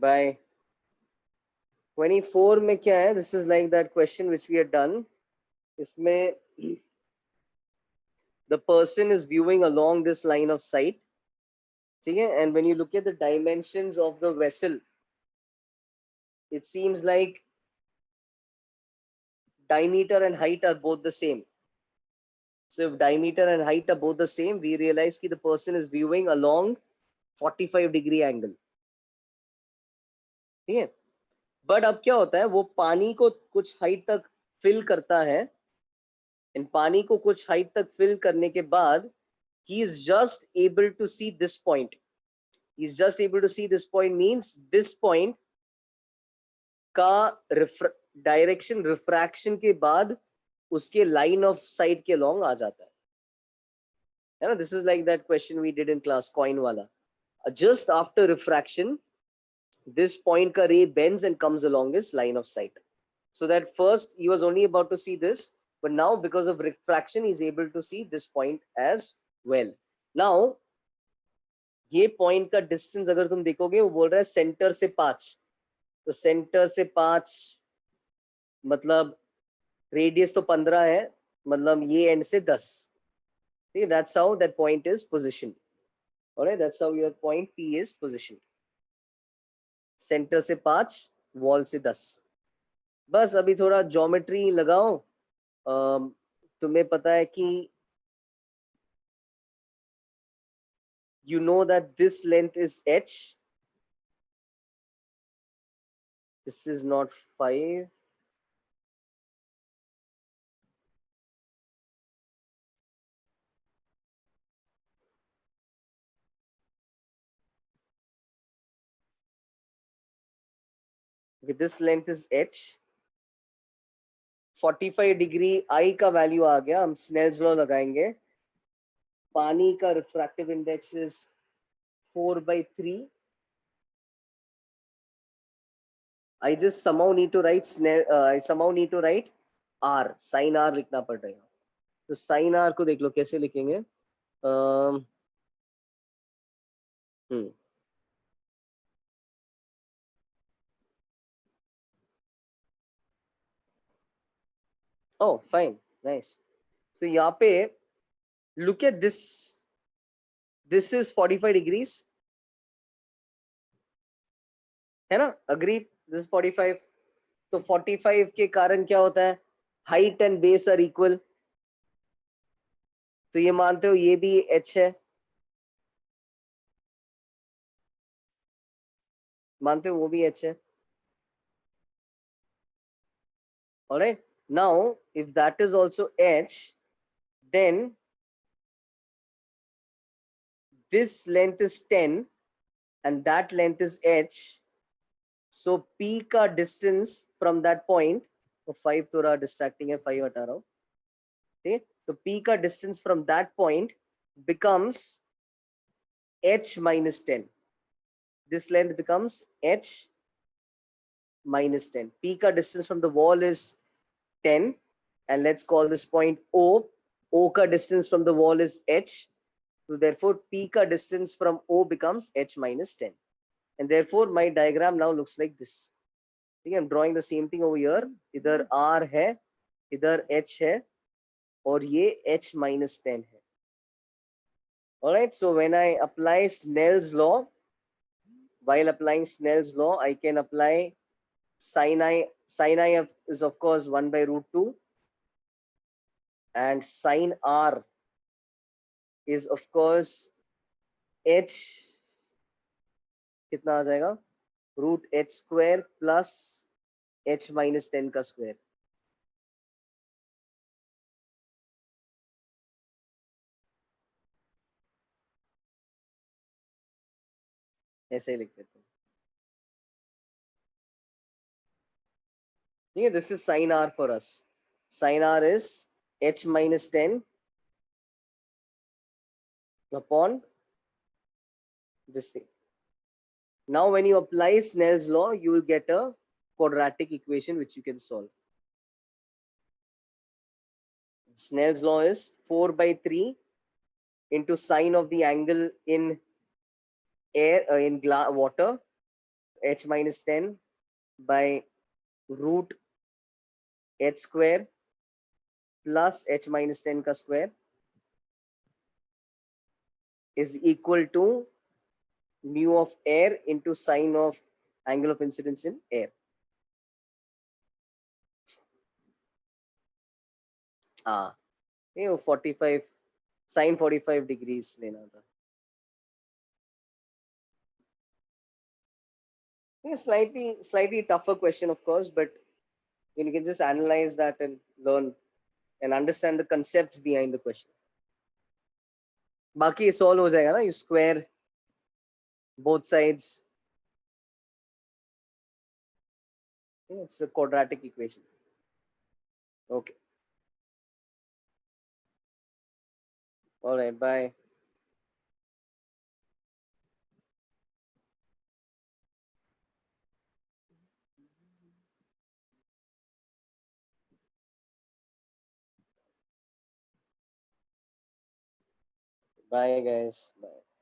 Speaker 1: Bye. 24 में क्या है? This is like that question which we had done. इसमें the person is viewing along this line of sight. ठीक है? And when you look at the dimensions of the vessel, it seems like diameter and height are both the same. So if diameter and height are both the same, we realize that the person is viewing along 45-degree angle. ठीक है? But अब क्या होता है, वो पानी को कुछ हाइट तक फिल करता है, एंड पानी को कुछ हाइट तक फिल करने के बाद he is just able to see this point. He is just able to see this point means this point का डायरेक्शन रिफ्रैक्शन के बाद उसके लाइन ऑफ साइट के लॉन्ग आ जाता है ना. This is like that question we did in class coin वाला. Just after refraction this point ka ray bends and comes along his line of sight. So that first he was only about to see this, but now because of refraction he is able to see this point as well. Now ये point का distance अगर तुम देखोगे वो बोल रहा है center से 5. तो center से 5 मतलब radius तो 15 है, मतलब ये end से 10. ठीक है, that's how that point is positioned. Alright, that's how your point P is positioned. Center से 5, wall से 10. बस अभी थोड़ा ज्योमेट्री लगाओ. तुम्हें पता है कि you know that this length is h. This is not 5. Okay, this length is h. 45 degree I का वैल्यू आ गया, हम स्नेल्स लॉ लगाएंगे. पानी का refractive index is 4/3. I just somehow need to write I somehow need to write r, sin r लिखना पड़ रहा है. तो sin r को देख लो कैसे लिखेंगे. Oh, fine, nice. So यहाँ पे look at this. This is 45 degrees. है ना? Agreed. This is 45. तो 45 के कारण क्या होता है? Height and base are equal. तो ये मानते हो ये भी h है? मानते हो वो भी h है? Alright. Now, if that is also h, then this length is 10 and that length is h. So P का distance from that point, तो 5 थोड़ा distracting है, 5 हटा रहा हूँ. Okay, so P का distance from that point becomes h minus 10. This length becomes h minus 10. P का distance from the wall is 10, and let's call this point O. O का distance from the wall is h. So therefore P का distance from O becomes h minus 10. And therefore my diagram now looks like this. Okay, I'm drawing the same thing over here. इधर R है, इधर h है, और ये h minus 10 है. Alright, so when I apply Snell's law, while applying Snell's law, I can apply sin I is of course 1/√2, and sin R is of course h, कितना आ जाएगा? √h² plus h minus 10 का square. ऐसे ही लिख देते हैं। ठीक है, this is sin r for us. Sin r is h minus 10 upon this thing. Now, when you apply Snell's law, you will get a quadratic equation which you can solve. Snell's law is 4 by 3 into sine of the angle in air in water, h minus 10 by root h square plus h minus 10 ka square is equal to mu of air into sine of angle of incidence in air. ये 45 sin 45 degrees लेना था. It's slightly tougher question, of course, but you can just analyze that and learn and understand the concepts behind the question. बाकी solve हो जाएगा ना, you square both sides. It's a quadratic equation. Okay. All right, bye. Bye, guys. Bye.